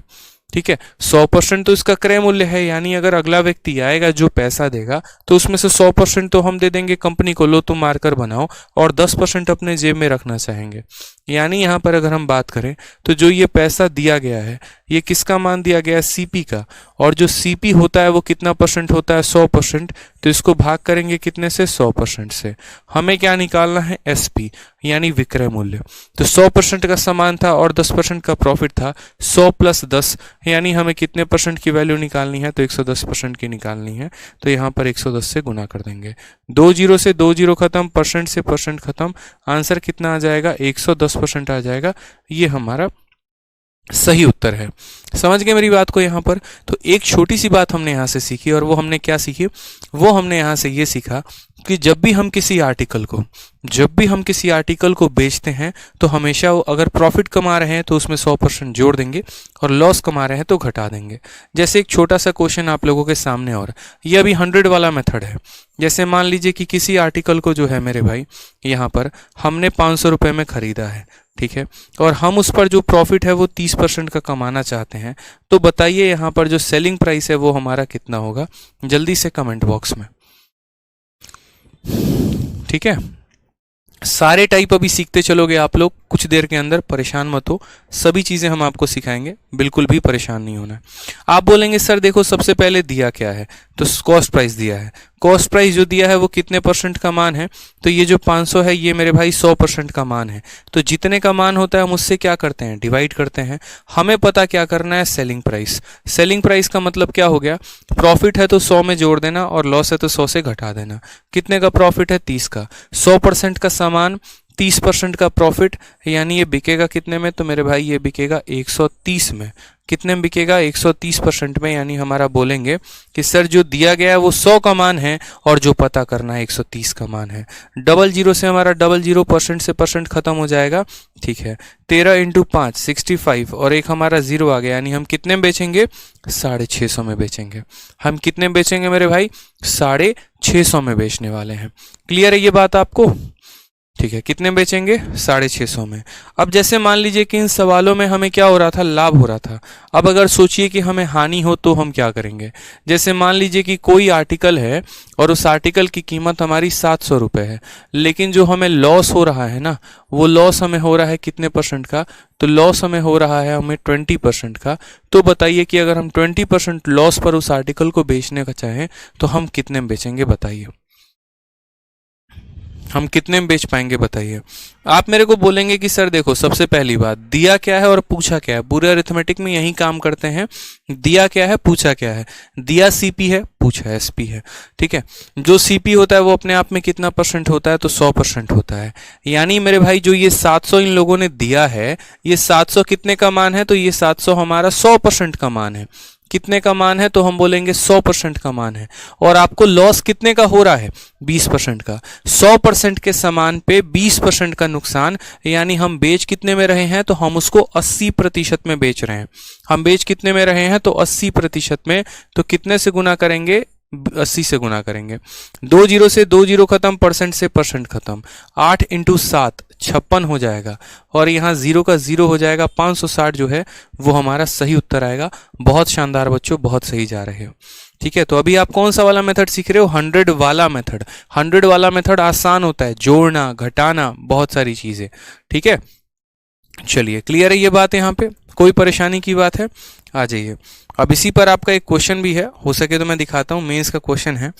ठीक है, 100% तो इसका क्रय मूल्य है, यानी अगर अगला व्यक्ति आएगा जो पैसा देगा तो उसमें से 100% तो हम दे देंगे कंपनी को, लो तुम मार्कर बनाओ, और 10% अपने जेब में रखना चाहेंगे। यानी यहाँ पर अगर हम बात करें तो जो ये पैसा दिया गया है, ये किसका मान दिया गया है, सीपी का, और जो सीपी होता है वो कितना परसेंट होता है, 100%। तो इसको भाग करेंगे कितने से, 100% से। हमें क्या निकालना है, एसपी यानी विक्रय मूल्य। तो 100% का सामान था और 10% का प्रॉफिट था, 100 प्लस 10 यानी हमें कितने परसेंट की वैल्यू निकालनी है, तो 110% की निकालनी है। तो यहाँ पर 110 से गुना कर देंगे, 2 जीरो से 2 जीरो खत्म, परसेंट से परसेंट खत्म, आंसर कितना आ जाएगा, 110% आ जाएगा। ये हमारा सही उत्तर है। समझ गए मेरी बात को यहाँ पर। तो एक छोटी सी बात हमने यहाँ से सीखी, और वो हमने क्या सीखी, वो हमने यहाँ से ये सीखा कि जब भी हम किसी आर्टिकल को बेचते हैं तो हमेशा वो अगर प्रॉफिट कमा रहे हैं तो उसमें 100% जोड़ देंगे, और लॉस कमा रहे हैं तो घटा देंगे। जैसे एक छोटा सा क्वेश्चन आप लोगों के सामने, और ये अभी 100 वाला मेथड है। जैसे मान लीजिए कि किसी आर्टिकल को जो है मेरे भाई यहाँ पर हमने 500 रुपये में खरीदा है, ठीक है, और हम उस पर जो प्रॉफिट है वो 30% का कमाना चाहते हैं। तो बताइए यहाँ पर जो सेलिंग प्राइस है वो हमारा कितना होगा, जल्दी से कमेंट बॉक्स में, ठीक है। सारे टाइप अभी सीखते चलोगे आप लोग, कुछ देर के अंदर, परेशान मत हो, सभी चीजें हम आपको सिखाएंगे, बिल्कुल भी परेशान नहीं होना है। आप बोलेंगे सर देखो सबसे पहले दिया क्या है, तो कॉस्ट प्राइस दिया है। कॉस्ट प्राइस जो दिया है वो कितने परसेंट का मान है, तो ये जो 500 है ये मेरे भाई 100% का मान है। तो जितने का मान होता है हम उससे क्या करते हैं, डिवाइड करते हैं। हमें पता क्या करना है, सेलिंग प्राइस। सेलिंग प्राइस का मतलब क्या हो गया, प्रॉफिट है तो 100 में जोड़ देना, और लॉस है तो 100 से घटा देना। कितने का प्रॉफिट है, 30 का। 100% का सामान, 30% का प्रॉफिट, यानी ये बिकेगा कितने में, तो मेरे भाई ये बिकेगा 130 में। कितने में बिकेगा, 130% में। यानी हमारा बोलेंगे कि सर जो दिया गया है वो 100 का मान है, और जो पता करना है 130 का मान है। डबल जीरो से हमारा डबल जीरो परसेंट से परसेंट खत्म हो जाएगा, ठीक है। 13 × 5 65, और एक हमारा जीरो आ गया, यानी हम कितने में बेचेंगे, 650 में बेचेंगे। हम कितने में बेचेंगे मेरे भाई, 650 में बेचने वाले हैं। क्लियर है ये बात आपको, ठीक है। कितने बेचेंगे, 650 में। अब जैसे मान लीजिए कि इन सवालों में हमें क्या हो रहा था, लाभ हो रहा था। अब अगर सोचिए कि हमें हानि हो तो हम क्या करेंगे। जैसे मान लीजिए कि कोई आर्टिकल है और उस आर्टिकल की कीमत हमारी 700 रुपये है, लेकिन जो हमें लॉस हो रहा है ना, वो लॉस हमें हो रहा है कितने परसेंट का, तो लॉस हमें हो रहा है हमें 20% का। तो बताइए कि अगर हम 20% लॉस पर उस आर्टिकल को बेचने का चाहें तो हम कितने में बेचेंगे, बताइए हम कितने में बेच पाएंगे, बताइए। आप मेरे को बोलेंगे कि सर देखो सबसे पहली बात, दिया क्या है और पूछा क्या है। पूरे अरिथमेटिक में यही काम करते हैं, दिया क्या है, पूछा क्या है। दिया सीपी है, पूछा एसपी है, ठीक है। जो सीपी होता है वो अपने आप में कितना परसेंट होता है, तो 100% होता है। यानी मेरे भाई जो ये 700 इन लोगों ने दिया है, ये 700 कितने का मान है, तो ये 700 हमारा 100% का मान है। कितने का मान है, तो हम बोलेंगे 100% का मान है। और आपको लॉस कितने का हो रहा है, 20% का। 100% के सामान पे 20% का नुकसान, यानी हम बेच कितने में रहे हैं, तो हम उसको 80% में बेच रहे हैं। हम बेच कितने में रहे हैं, तो 80% में। तो कितने से गुना करेंगे, 80 से गुना करेंगे। 2 जीरो से 2 जीरो खत्म, परसेंट से परसेंट खत्म। 8 × 7 56 हो जाएगा, और यहाँ जीरो का जीरो हो जाएगा। 560 जो है वो हमारा सही उत्तर आएगा। बहुत शानदार बच्चों, बहुत सही जा रहे हो, ठीक है। तो अभी आप कौन सा वाला मेथड सीख रहे हो, 100 वाला मेथड। 100 वाला मेथड आसान होता है, जोड़ना, घटाना, बहुत सारी चीजें, ठीक है। चलिए, क्लियर है ये बात, यहाँ पे कोई परेशानी की बात है, आ जाइए। अब इसी पर आपका एक क्वेश्चन भी है, हो सके तो मैं दिखाता हूं, मेंस का क्वेश्चन है।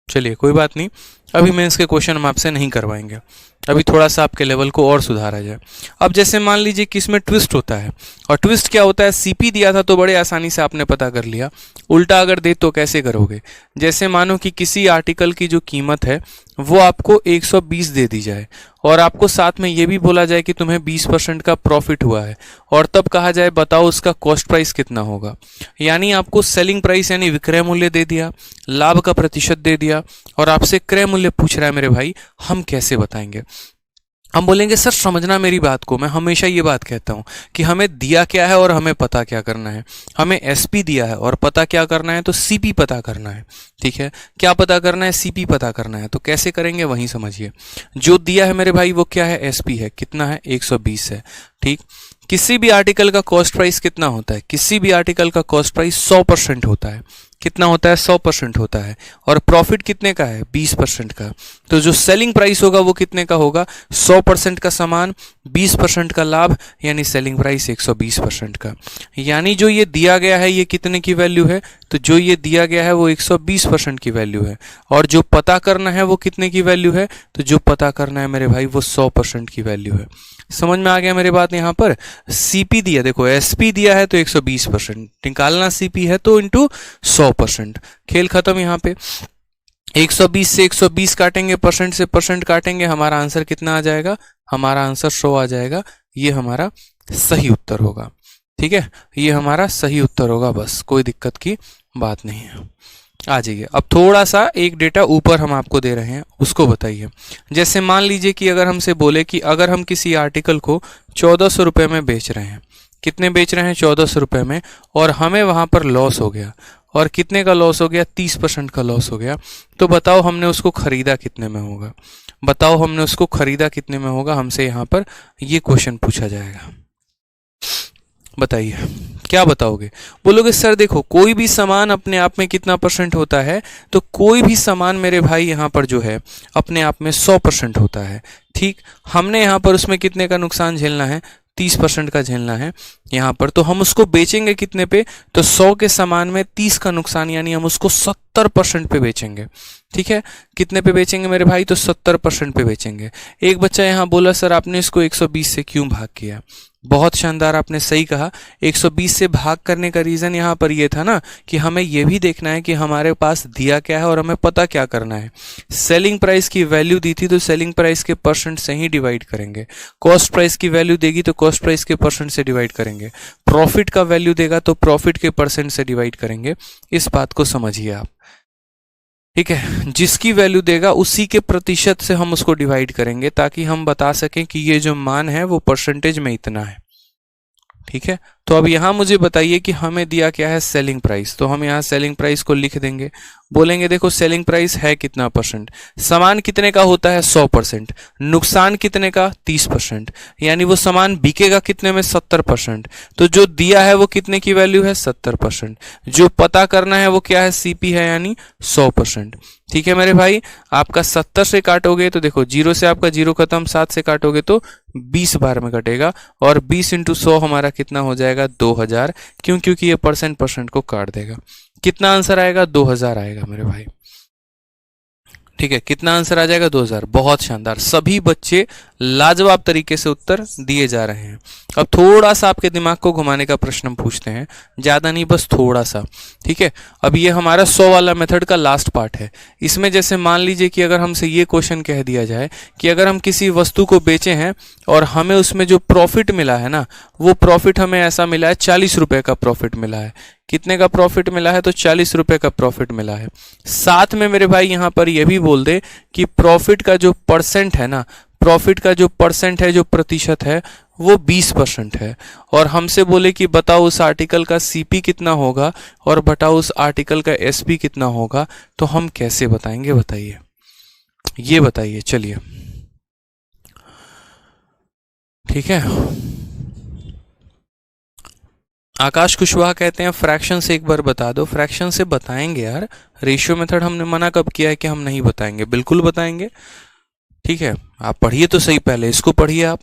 चलिए कोई बात नहीं, अभी मेंस के क्वेश्चन हम आपसे नहीं करवाएंगे, अभी थोड़ा सा आपके लेवल को और सुधारा जाए। अब जैसे मान लीजिए कि इसमें ट्विस्ट होता है, और ट्विस्ट क्या होता है, सीपी दिया था तो बड़े आसानी से आपने पता कर लिया। उल्टा अगर दे तो कैसे करोगे। जैसे मानो कि किसी आर्टिकल की जो कीमत है वो आपको 120 दे दी जाए, और आपको साथ में ये भी बोला जाए कि तुम्हें 20% का प्रॉफिट हुआ है, और तब कहा जाए बताओ उसका कॉस्ट प्राइस कितना होगा। यानी आपको सेलिंग प्राइस यानी विक्रय मूल्य दे दिया, लाभ का प्रतिशत दे दिया, और आपसे क्रय मूल्य पूछ रहा है मेरे भाई, हम कैसे बताएंगे। हम बोलेंगे सर समझना मेरी बात को, मैं हमेशा ये बात कहता हूँ कि हमें दिया क्या है और हमें पता क्या करना है। हमें एसपी दिया है और पता क्या करना है, तो सीपी पता करना है, ठीक है। क्या पता करना है, सीपी पता करना है। तो कैसे करेंगे वहीं समझिए। जो दिया है मेरे भाई वो क्या है, एसपी है, कितना है, 120 है, ठीक। किसी भी आर्टिकल का कॉस्ट प्राइस कितना होता है, किसी भी आर्टिकल का कॉस्ट प्राइस 100% होता है। कितना होता है 100% होता है, और प्रॉफिट कितने का है 20% का। तो जो सेलिंग प्राइस होगा वो कितने का होगा 100% का सामान 20% का लाभ, यानी सेलिंग प्राइस 120% का। यानी जो ये दिया गया है ये कितने की वैल्यू है, तो जो ये दिया गया है वो 120% की वैल्यू है, और जो पता करना है वो कितने की वैल्यू है, तो जो पता करना है मेरे भाई वो 100% की वैल्यू है। समझ में आ गया मेरी बात। यहाँ पर सीपी दिया, देखो एसपी दिया है तो 120%, निकालना सीपी है तो इंटू 100%, खेल खत्म। यहाँ पे 120 से 120 काटेंगे, परसेंट से परसेंट काटेंगे, हमारा आंसर कितना आ जाएगा, हमारा आंसर 100 आ जाएगा। ये हमारा सही उत्तर होगा। ठीक है, ये हमारा सही उत्तर होगा, बस कोई दिक्कत की बात नहीं है। आ जाइए, अब थोड़ा सा एक डेटा ऊपर हम आपको दे रहे हैं, उसको बताइए। जैसे मान लीजिए कि अगर हमसे बोले कि अगर हम किसी आर्टिकल को 1400 रुपये में बेच रहे हैं, कितने बेच रहे हैं 1400 रुपये में, और हमें वहां पर लॉस हो गया, और कितने का लॉस हो गया 30% का लॉस हो गया, तो बताओ हमने उसको खरीदा कितने में होगा, बताओ हमने उसको खरीदा कितने में होगा, हमसे यहाँ पर ये क्वेश्चन पूछा जाएगा। बताइए क्या बताओगे। बोलोगे सर देखो कोई भी सामान अपने आप में कितना परसेंट होता है, तो कोई भी सामान मेरे भाई यहाँ पर जो है अपने आप में 100% होता है। ठीक, हमने यहाँ पर उसमें कितने का नुकसान झेलना है, 30% का झेलना है यहाँ पर, तो हम उसको बेचेंगे कितने पे, तो 100 के सामान में 30 का नुकसान, यानी हम उसको 70% पे बेचेंगे। ठीक है, कितने पे बेचेंगे मेरे भाई, तो 70% पे बेचेंगे। एक बच्चा यहाँ बोला सर आपने इसको 120 से क्यों भाग किया, बहुत शानदार, आपने सही कहा। 120 से भाग करने का रीजन यहाँ पर ये था ना कि हमें ये भी देखना है कि हमारे पास दिया क्या है और हमें पता क्या करना है। सेलिंग प्राइस की वैल्यू दी थी तो सेलिंग प्राइस के परसेंट से ही डिवाइड करेंगे, कॉस्ट प्राइस की वैल्यू देगी तो कॉस्ट प्राइस के परसेंट से डिवाइड करेंगे, प्रॉफिट का वैल्यू देगा तो प्रॉफिट के परसेंट से डिवाइड करेंगे। इस बात को समझिए आप। ठीक है, जिसकी वैल्यू देगा उसी के प्रतिशत से हम उसको डिवाइड करेंगे, ताकि हम बता सकें कि ये जो मान है वो परसेंटेज में इतना है। ठीक है, तो अब यहां मुझे बताइए कि हमें दिया क्या है सेलिंग प्राइस, तो हम यहां सेलिंग प्राइस को लिख देंगे। बोलेंगे देखो सेलिंग प्राइस है कितना परसेंट, सामान कितने का होता है 100%, नुकसान कितने का 30%, यानी वो सामान बिकेगा कितने में 70%, तो जो दिया है वो कितने की वैल्यू है 70%, जो पता करना है वो क्या है सीपी है यानी 100%। ठीक है मेरे भाई, आपका 70 से काटोगे तो देखो 0 से आपका 0 खत्म, 7 से काटोगे तो 20 बार में कटेगा, और 20 इंटू 100 हमारा कितना हो जाएगा 2000, क्यों, क्योंकि ये परसेंट को काट देगा। कितना आंसर आएगा 2000 आएगा मेरे भाई। ठीक है, कितना आंसर आ जाएगा 2000। बहुत शानदार, सभी बच्चे लाजवाब तरीके से उत्तर दिए जा रहे हैं। अब थोड़ा सा आपके दिमाग को घुमाने का प्रश्न हम पूछते हैं, ज्यादा नहीं बस थोड़ा सा। ठीक है, अब ये हमारा 100 वाला मेथड का लास्ट पार्ट है। इसमें जैसे मान लीजिए कि अगर हमसे ये क्वेश्चन कह दिया जाए कि अगर हम किसी वस्तु को बेचे हैं और हमें उसमें जो प्रॉफिट मिला है ना, वो प्रॉफिट हमें ऐसा मिला है 40 रुपए का प्रॉफिट मिला है। कितने का प्रॉफिट मिला है, तो 40 रुपए का प्रॉफिट मिला है। साथ में मेरे भाई यहां पर यह भी बोल दे कि प्रॉफिट का जो परसेंट है ना, प्रॉफिट का जो परसेंट है, जो प्रतिशत है, वो 20% है, और हमसे बोले कि बताओ उस आर्टिकल का सीपी कितना होगा और बताओ उस आर्टिकल का एसपी कितना होगा, तो हम कैसे बताएंगे बताइए, ये बताइए। चलिए ठीक है, आकाश कुशवाहा कहते हैं फ्रैक्शन से एक बार बता दो। फ्रैक्शन से बताएंगे यार, रेशियो मेथड हमने मना कब किया है कि हम नहीं बताएंगे, बिल्कुल बताएंगे। ठीक है, आप पढ़िए तो सही, पहले इसको पढ़िए आप।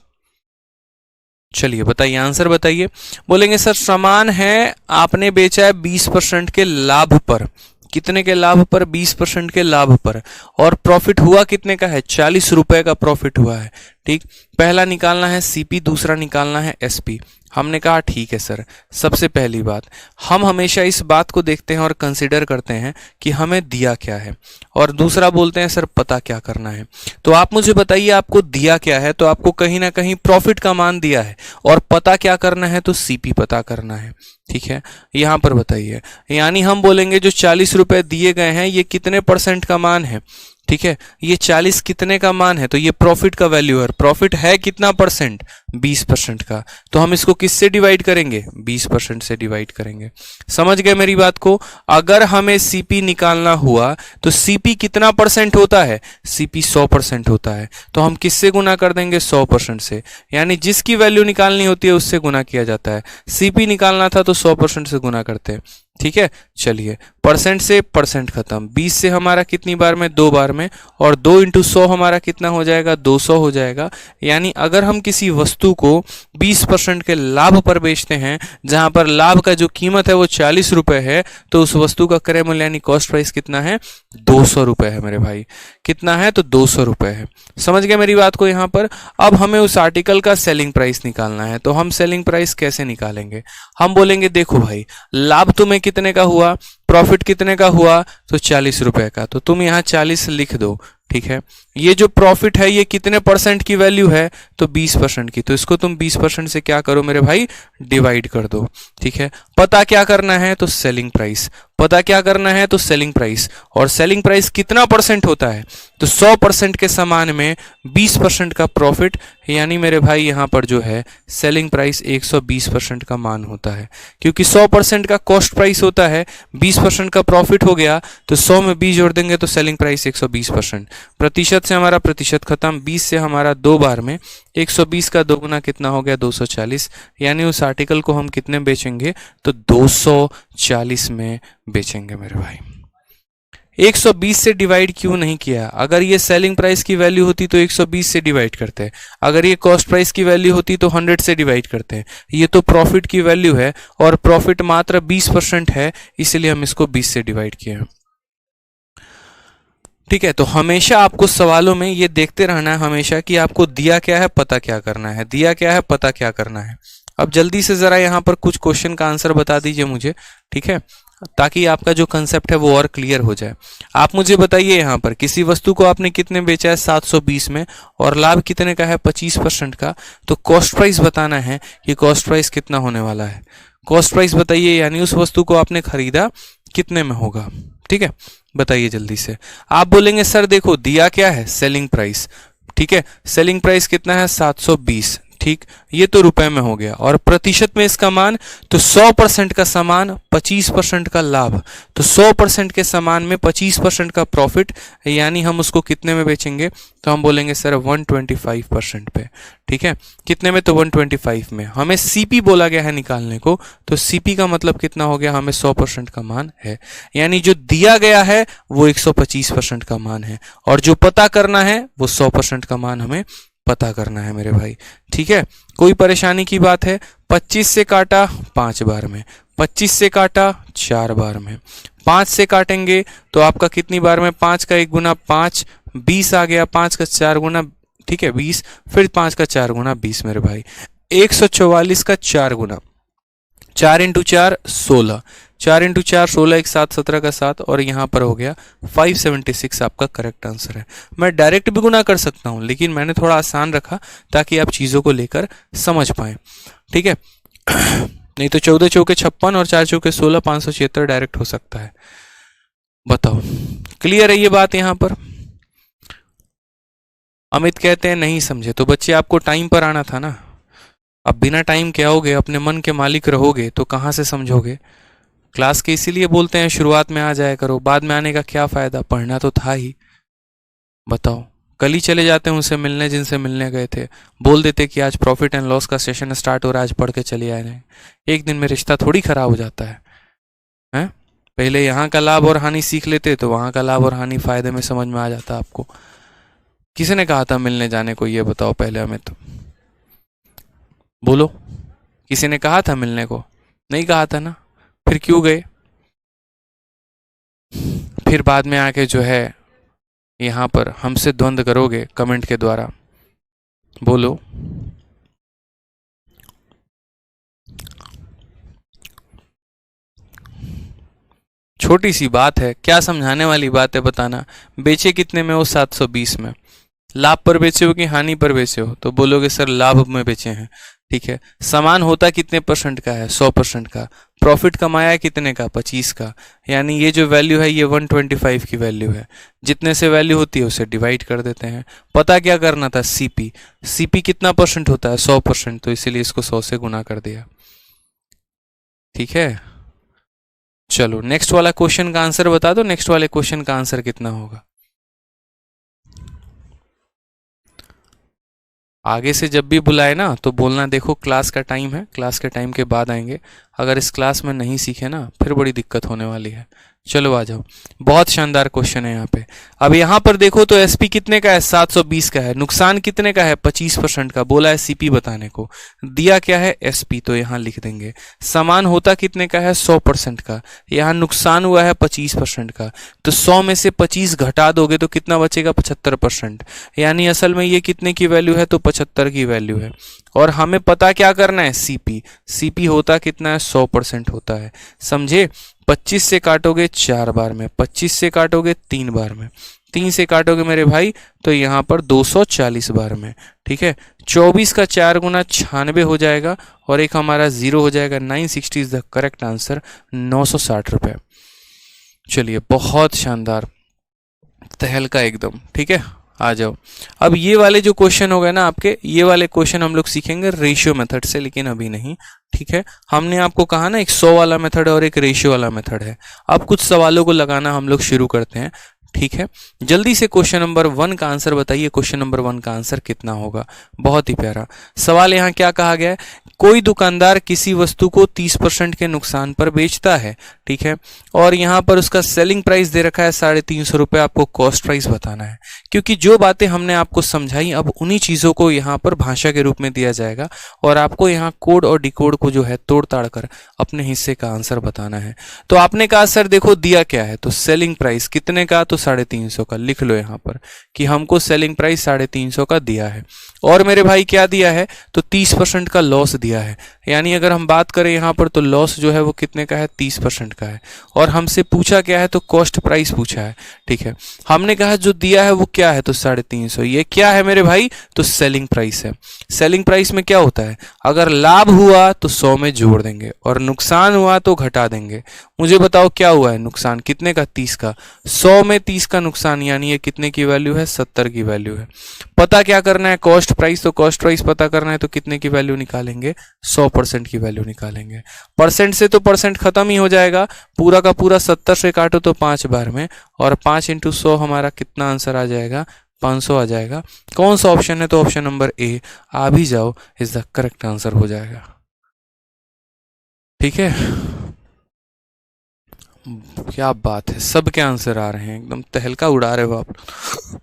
चलिए बताइए, आंसर बताइए। बोलेंगे सर सामान है आपने बेचा है 20% के लाभ पर, कितने के लाभ पर, 20% के लाभ पर, और प्रॉफिट हुआ कितने का है, 40 रुपए का प्रॉफिट हुआ है। ठीक, पहला निकालना है सीपी, दूसरा निकालना है एसपी। हमने कहा ठीक है सर। सबसे पहली बात, हम हमेशा इस बात को देखते हैं और कंसिडर करते हैं कि हमें दिया क्या है, और दूसरा बोलते हैं सर पता क्या करना है। तो आप मुझे बताइए आपको दिया क्या है, तो आपको कहीं ना कहीं प्रॉफिट का मान दिया है, और पता क्या करना है, तो सीपी पता करना है। ठीक है, यहां पर बताइए, यानी हम बोलेंगे जो 40 रुपए दिए गए हैं ये कितने परसेंट का मान है। ठीक है, ये 40 कितने का मान है, तो ये प्रॉफिट का वैल्यू है। प्रॉफिट है कितना परसेंट, 20% का, तो हम इसको किससे डिवाइड करेंगे, 20% से डिवाइड करेंगे। समझ गए मेरी बात को। अगर हमें सीपी निकालना हुआ तो सीपी कितना परसेंट होता है, सीपी 100% होता है, तो हम किससे गुना कर देंगे, 100% से, यानी जिसकी वैल्यू निकालनी होती है उससे गुना किया जाता है। सीपी निकालना था तो 100% से गुना करते हैं। ठीक है, चलिए परसेंट से परसेंट खत्म, 20 से हमारा कितनी बार में, 2 बार में, और 2 इंटू 100 हमारा कितना हो जाएगा, 200 हो जाएगा। यानी अगर हम किसी वस्तु को 20% के लाभ पर बेचते हैं, जहां पर लाभ का जो कीमत है वो 40 रुपए है, तो उस वस्तु का क्रय मूल्य यानी कॉस्ट प्राइस कितना है, 200 रुपए है मेरे भाई। कितना है, तो 200 रुपए है। समझ गए मेरी बात को यहाँ पर। अब हमें उस आर्टिकल का सेलिंग प्राइस निकालना है, तो हम सेलिंग प्राइस कैसे निकालेंगे, हम बोलेंगे देखो भाई लाभ तुम्हें कितने का हुआ, प्रॉफिट कितने का हुआ, तो 40 रुपए का, तो तुम यहाँ 40 लिख दो। ठीक है, ये जो प्रॉफिट है ये कितने परसेंट की वैल्यू है, तो 20% की, तो इसको तुम 20% से क्या करो मेरे भाई, डिवाइड कर दो। ठीक है, पता क्या करना है, तो सेलिंग प्राइस, पता क्या करना है, तो सेलिंग प्राइस, और सेलिंग प्राइस कितना परसेंट होता है, तो 100% के समान में 20% का प्रॉफिट, यानी मेरे भाई यहाँ पर जो है सेलिंग प्राइस 120% का मान होता है, क्योंकि 100% का कॉस्ट प्राइस होता है, 20% का प्रॉफिट हो गया, तो 100 में 20 जोड़ देंगे तो सेलिंग प्राइस 120%। प्रतिशत से हमारा प्रतिशत खत्म, 20 से हमारा 2 बार में, 120 का 2 गुना कितना हो गया, 240, यानी उस आर्टिकल को हम कितने बेचेंगे, तो 240 में बेचेंगे मेरे भाई। 120 से डिवाइड क्यों नहीं किया, अगर ये सेलिंग प्राइस की वैल्यू होती तो 120 से डिवाइड करते हैं, अगर ये कॉस्ट प्राइस की वैल्यू होती तो 100 से डिवाइड करते हैं। ये तो प्रॉफिट की वैल्यू है और प्रॉफिट मात्र 20% है, इसलिए हम इसको 20 से डिवाइड किए हैं। ठीक है, तो हमेशा आपको सवालों में ये देखते रहना है हमेशा कि आपको दिया क्या है, पता क्या करना है, दिया क्या है, पता क्या करना है। अब जल्दी से जरा यहाँ पर कुछ क्वेश्चन का आंसर बता दीजिए मुझे, ठीक है, ताकि आपका जो कंसेप्ट है वो और क्लियर हो जाए। आप मुझे बताइए यहाँ पर किसी वस्तु को आपने कितने बेचा है, 720 में, और लाभ कितने का है, 25% का, तो कॉस्ट प्राइस बताना है कि कॉस्ट प्राइस कितना होने वाला है। कॉस्ट प्राइस बताइए, यानी उस वस्तु को आपने खरीदा कितने में होगा। ठीक है, बताइए जल्दी से। आप बोलेंगे सर देखो दिया क्या है, सेलिंग प्राइस। ठीक है, सेलिंग प्राइस कितना है, 720। ठीक, ये तो रुपए में हो गया, और प्रतिशत में इसका मान, तो 100% का समान 25% का लाभ, तो 100% के समान में 25% का प्रॉफिट, यानी हम उसको कितने में बेचेंगे, तो हम बोलेंगे सर 125% पे। ठीक है, कितने में, तो 125 में। हमें सीपी बोला गया है निकालने को, तो सीपी का मतलब कितना हो गया, हमें 100% का मान है, यानी जो दिया गया है वो 125% का मान है, और जो पता करना है वो 100% का मान हमें पता करना है मेरे भाई। ठीक है, कोई परेशानी की बात है। 25 से काटा 5 बार में, 25 से काटा 4 बार में, 5 से काटेंगे तो आपका कितनी बार में, 5 का 1 गुना 5, 20 आ गया, 5 का 4 गुना, ठीक है 20, फिर 5 का 4 गुना 20 मेरे भाई, 144 का 4 गुना, 4 इंटू 4 16, 4 इंटू 4 16, 1 7 17 का 7, और यहाँ पर हो गया 576 आपका करेक्ट आंसर है। मैं डायरेक्ट भी गुना कर सकता हूँ, लेकिन मैंने थोड़ा आसान रखा ताकि आप चीज़ों को लेकर समझ पाएं। ठीक है, नहीं तो 14 चौके 56 और 4 चौके 16, 576 डायरेक्ट हो सकता है। बताओ क्लियर है ये बात यहाँ पर। अमित कहते हैं नहीं समझे, तो बच्चे आपको टाइम पर आना था ना। अब बिना टाइम के आओगे, अपने मन के मालिक रहोगे, तो कहाँ से समझोगे। क्लास के इसीलिए बोलते हैं शुरुआत में आ जाया करो, बाद में आने का क्या फायदा, पढ़ना तो था ही। बताओ, कल ही चले जाते हैं उनसे मिलने जिनसे मिलने गए थे, बोल देते कि आज प्रॉफिट एंड लॉस का सेशन स्टार्ट हो रहा है, आज पढ़ के चले आए हैं। एक दिन में रिश्ता थोड़ी खराब हो जाता है, हैं? पहले यहाँ का लाभ और हानि सीख लेते तो वहाँ का लाभ और हानि फायदे में समझ में आ जाता आपको। किसी ने कहा था मिलने जाने को, ये बताओ पहले हमें तो बोलो, किसी ने कहा था मिलने को, नहीं कहा था ना, फिर क्यों गए। फिर बाद में आके जो है यहाँ पर हमसे द्वंद्व करोगे कमेंट के द्वारा, बोलो। छोटी सी बात है, क्या समझाने वाली बात है बताना। बेचे कितने में हो, 720 में। लाभ पर बेचे हो कि हानि पर बेचे हो, तो बोलोगे सर लाभ में बेचे हैं। ठीक है, समान होता कितने परसेंट का है, 100% का। प्रॉफिट कमाया कितने का, 25 का, यानी ये जो वैल्यू है ये 125 की वैल्यू है। जितने से वैल्यू होती है उसे डिवाइड कर देते हैं। पता क्या करना था, सीपी। सीपी कितना परसेंट होता है, 100%, तो इसीलिए इसको 100 से गुना कर दिया। ठीक है, चलो नेक्स्ट वाला क्वेश्चन का आंसर बता दो, नेक्स्ट वाले क्वेश्चन का आंसर कितना होगा। आगे से जब भी बुलाए ना तो बोलना देखो क्लास का टाइम है, क्लास के टाइम के बाद आएंगे। अगर इस क्लास में नहीं सीखे ना फिर बड़ी दिक्कत होने वाली है। चलो आ जाओ, बहुत शानदार क्वेश्चन है यहाँ पे। अब यहाँ पर देखो तो एसपी कितने का है, 720 का है। नुकसान कितने का है, 25% का। बोला है सीपी बताने को, दिया क्या है एसपी, तो यहाँ लिख देंगे। सामान होता कितने का है, 100% का। यहाँ नुकसान हुआ है 25% का, तो 100 में से 25 घटा दोगे तो कितना बचेगा, 75%। यानी असल में ये कितने की वैल्यू है, तो 75 की वैल्यू है। और हमें पता क्या करना है, सीपी। सीपी होता कितना है, 100% होता है। समझे, 25 से काटोगे 4 बार में, 25 से काटोगे 3 बार में, 3 से काटोगे मेरे भाई तो यहाँ पर 240 बार में। ठीक है, 24 का 4 गुना 96 हो जाएगा और एक हमारा 0 हो जाएगा। 960 इज द करेक्ट आंसर, 960 रुपये। चलिए, बहुत शानदार, तहलका एकदम। ठीक है, आ जाओ। अब ये वाले जो क्वेश्चन हो गए ना आपके, ये वाले क्वेश्चन हम लोग सीखेंगे रेशियो मेथड से, लेकिन अभी नहीं। ठीक है, हमने आपको कहा ना एक 100 वाला मेथड और एक रेशियो वाला मेथड है। अब कुछ सवालों को लगाना हम लोग शुरू करते हैं। ठीक है, जल्दी से क्वेश्चन नंबर 1 का आंसर बताइए। क्वेश्चन नंबर 1 का आंसर कितना होगा, बहुत ही प्यारा सवाल। यहाँ क्या कहा गया है, कोई दुकानदार किसी वस्तु को 30% के नुकसान पर बेचता है। ठीक है, और यहाँ पर उसका सेलिंग प्राइस दे रखा है 350 रुपये। आपको कॉस्ट प्राइस बताना है, क्योंकि जो बातें हमने आपको समझाई अब उन्हीं चीज़ों को यहाँ पर भाषा के रूप में दिया जाएगा और आपको यहाँ कोड और डिकोड को जो है तोड़ ताड़ कर अपने हिस्से का आंसर बताना है। तो आपने कहा सर देखो दिया क्या है, तो सेलिंग प्राइस कितने का, तो 350 का। लिख लो यहाँ पर कि हमको सेलिंग प्राइस 350 का दिया है। और मेरे भाई क्या दिया है, तो 30% का लॉस दिया है। यानी अगर हम बात करें यहाँ पर तो लॉस जो है वो कितने का है, 30% का है। और हमसे पूछा क्या है, तो कॉस्ट प्राइस पूछा है। ठीक है, हमने कहा जो दिया है वो क्या है, तो 350। ये क्या है मेरे भाई, तो सेलिंग प्राइस है। सेलिंग प्राइस में क्या होता है, अगर लाभ हुआ तो 100 में जोड़ देंगे और नुकसान हुआ तो घटा देंगे। मुझे बताओ क्या हुआ है, नुकसान कितने का, 30 का। 100 में 30 का नुकसान, यानी ये कितने की वैल्यू है, 70 की वैल्यू है। पता क्या करना है, कॉस्ट प्राइस। तो कॉस्ट प्राइस पता करना है तो कितने की वैल्यू निकालेंगे, 100% की वैल्यू निकालेंगे। परसेंट से तो परसेंट खत्म ही हो जाएगा, पूरा का पूरा 70 से काटो तो 5 बार में, और 5 × 100 हमारा कितना आंसर आ जाएगा, 500 आ जाएगा। कौन सा ऑप्शन है, तो ऑप्शन नंबर ए। आ भी जाओ, इज द करेक्ट आंसर हो जाएगा। ठीक है, क्या बात है, सबके आंसर आ रहे हैं, एकदम तहलका उड़ा रहे हो आप।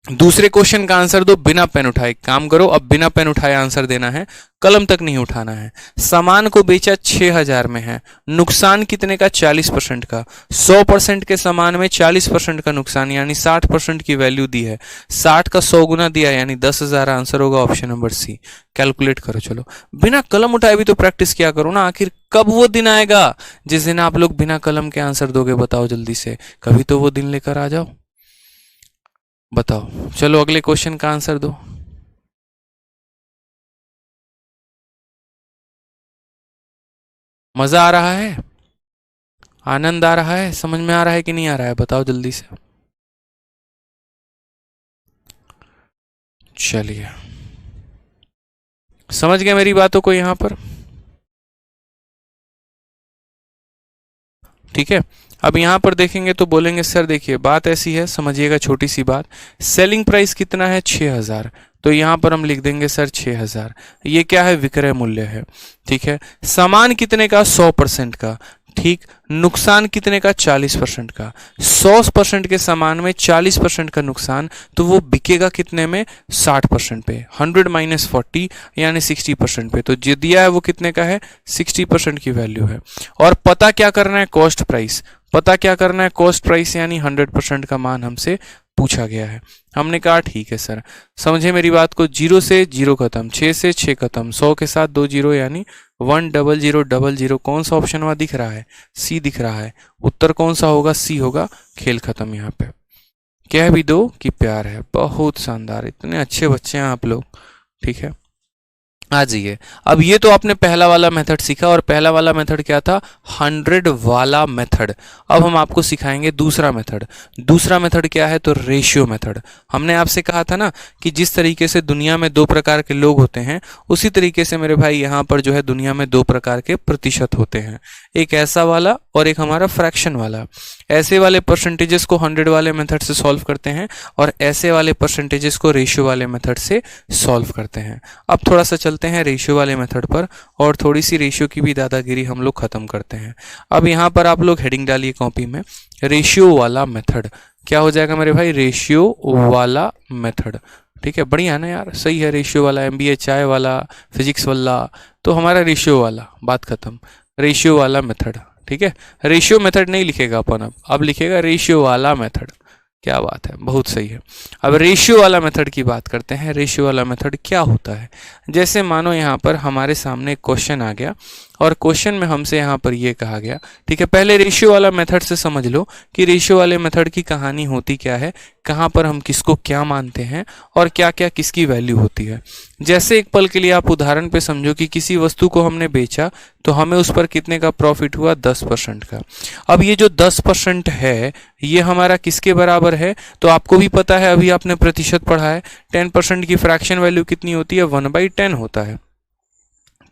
दूसरे क्वेश्चन का आंसर दो बिना पेन उठाए। काम करो, अब बिना पेन उठाए आंसर देना है, कलम तक नहीं उठाना है। सामान को बेचा 6000 में है, नुकसान कितने का, 40% का। 100% के सामान में 40% का नुकसान, यानी 60% की वैल्यू दी है। 60 का 100 गुना दिया, यानी 10,000 आंसर होगा, ऑप्शन नंबर सी। कैलकुलेट करो। चलो, बिना कलम उठाए भी तो प्रैक्टिस किया करो ना। आखिर कब वो दिन आएगा जिस दिन आप लोग बिना कलम के आंसर दोगे, बताओ जल्दी से। कभी तो वो दिन लेकर आ जाओ, बताओ। चलो अगले क्वेश्चन का आंसर दो। मजा आ रहा है, आनंद आ रहा है, समझ में आ रहा है कि नहीं आ रहा है, बताओ जल्दी से। चलिए, समझ गए मेरी बातों को यहां पर। ठीक है, अब यहां पर देखेंगे तो बोलेंगे सर देखिए बात ऐसी है, समझिएगा छोटी सी बात। सेलिंग प्राइस कितना है, 6000। तो यहां पर हम लिख देंगे सर 6000। ये क्या है, विक्रय मूल्य है। ठीक है, सामान कितने का, 100% का। ठीक, नुकसान कितने का, 40% का। 100% के सामान में 40% का नुकसान, तो वो बिकेगा कितने में, 60% पे। 100 - 40 यानी 60% पे। तो जो दिया है वो कितने का है, 60% की वैल्यू है। और पता क्या करना है, कॉस्ट प्राइस। पता क्या करना है, कॉस्ट प्राइस, यानी 100% का मान हमसे पूछा गया है। हमने कहा ठीक है सर, समझे मेरी बात को। 0 से 0 खत्म, 6 से 6 खत्म, 100 के साथ 2 0 यानी 10000। कौन सा ऑप्शन वहां दिख रहा है, सी दिख रहा है। उत्तर कौन सा होगा, सी होगा। खेल खत्म। यहाँ पे कह भी दो कि प्यार है। बहुत शानदार, इतने अच्छे बच्चे हैं आप लोग। ठीक है, आ जाइए। अब ये तो आपने पहला वाला मेथड सीखा, और पहला वाला मेथड क्या था, 100 वाला मेथड। अब हम आपको सिखाएंगे दूसरा मेथड। दूसरा मेथड क्या है, तो रेशियो मेथड। हमने आपसे कहा था ना कि जिस तरीके से दुनिया में 2 प्रकार के लोग होते हैं, उसी तरीके से मेरे भाई यहाँ पर जो है दुनिया में 2 प्रकार के प्रतिशत होते हैं। एक ऐसा वाला और एक हमारा फ्रैक्शन वाला। ऐसे वाले परसेंटेजेस को 100 वाले मेथड से सॉल्व करते हैं और ऐसे वाले परसेंटेजेस को रेशियो वाले मेथड से सॉल्व करते हैं। अब थोड़ा सा चलते हैं रेशियो वाले मेथड पर और थोड़ी सी रेशियो की भी दादागिरी हम लोग खत्म करते हैं। अब यहाँ पर आप लोग हेडिंग डालिए कॉपी में, रेशियो वाला मेथड। क्या हो जाएगा मेरे भाई? रेशियो वाला मेथड। ठीक है, बढ़िया है ना यार, सही है। रेशियो वाला, MBA चाय वाला, फिजिक्स वाला, तो हमारा रेशियो वाला, बात खत्म। रेशियो वाला मेथड, ठीक है। रेशियो मेथड नहीं लिखेगा अपन, अब लिखेगा रेशियो वाला मेथड। क्या बात है, बहुत सही है। अब रेशियो वाला मेथड की बात करते हैं। रेशियो वाला मेथड क्या होता है? जैसे मानो यहाँ पर हमारे सामने क्वेश्चन आ गया और क्वेश्चन में हमसे यहाँ पर ये कहा गया, ठीक है। पहले रेशियो वाला मेथड से समझ लो कि रेशियो वाले मेथड की कहानी होती क्या है, कहाँ पर हम किसको क्या मानते हैं और क्या क्या किसकी वैल्यू होती है। जैसे एक पल के लिए आप उदाहरण पे समझो कि किसी वस्तु को हमने बेचा तो हमें उस पर कितने का प्रॉफिट हुआ? 10% का। अब ये जो 10% है ये हमारा किसके बराबर है? तो आपको भी पता है, अभी आपने प्रतिशत पढ़ा है, 10% की फ्रैक्शन वैल्यू कितनी होती है? 1/10 होता है।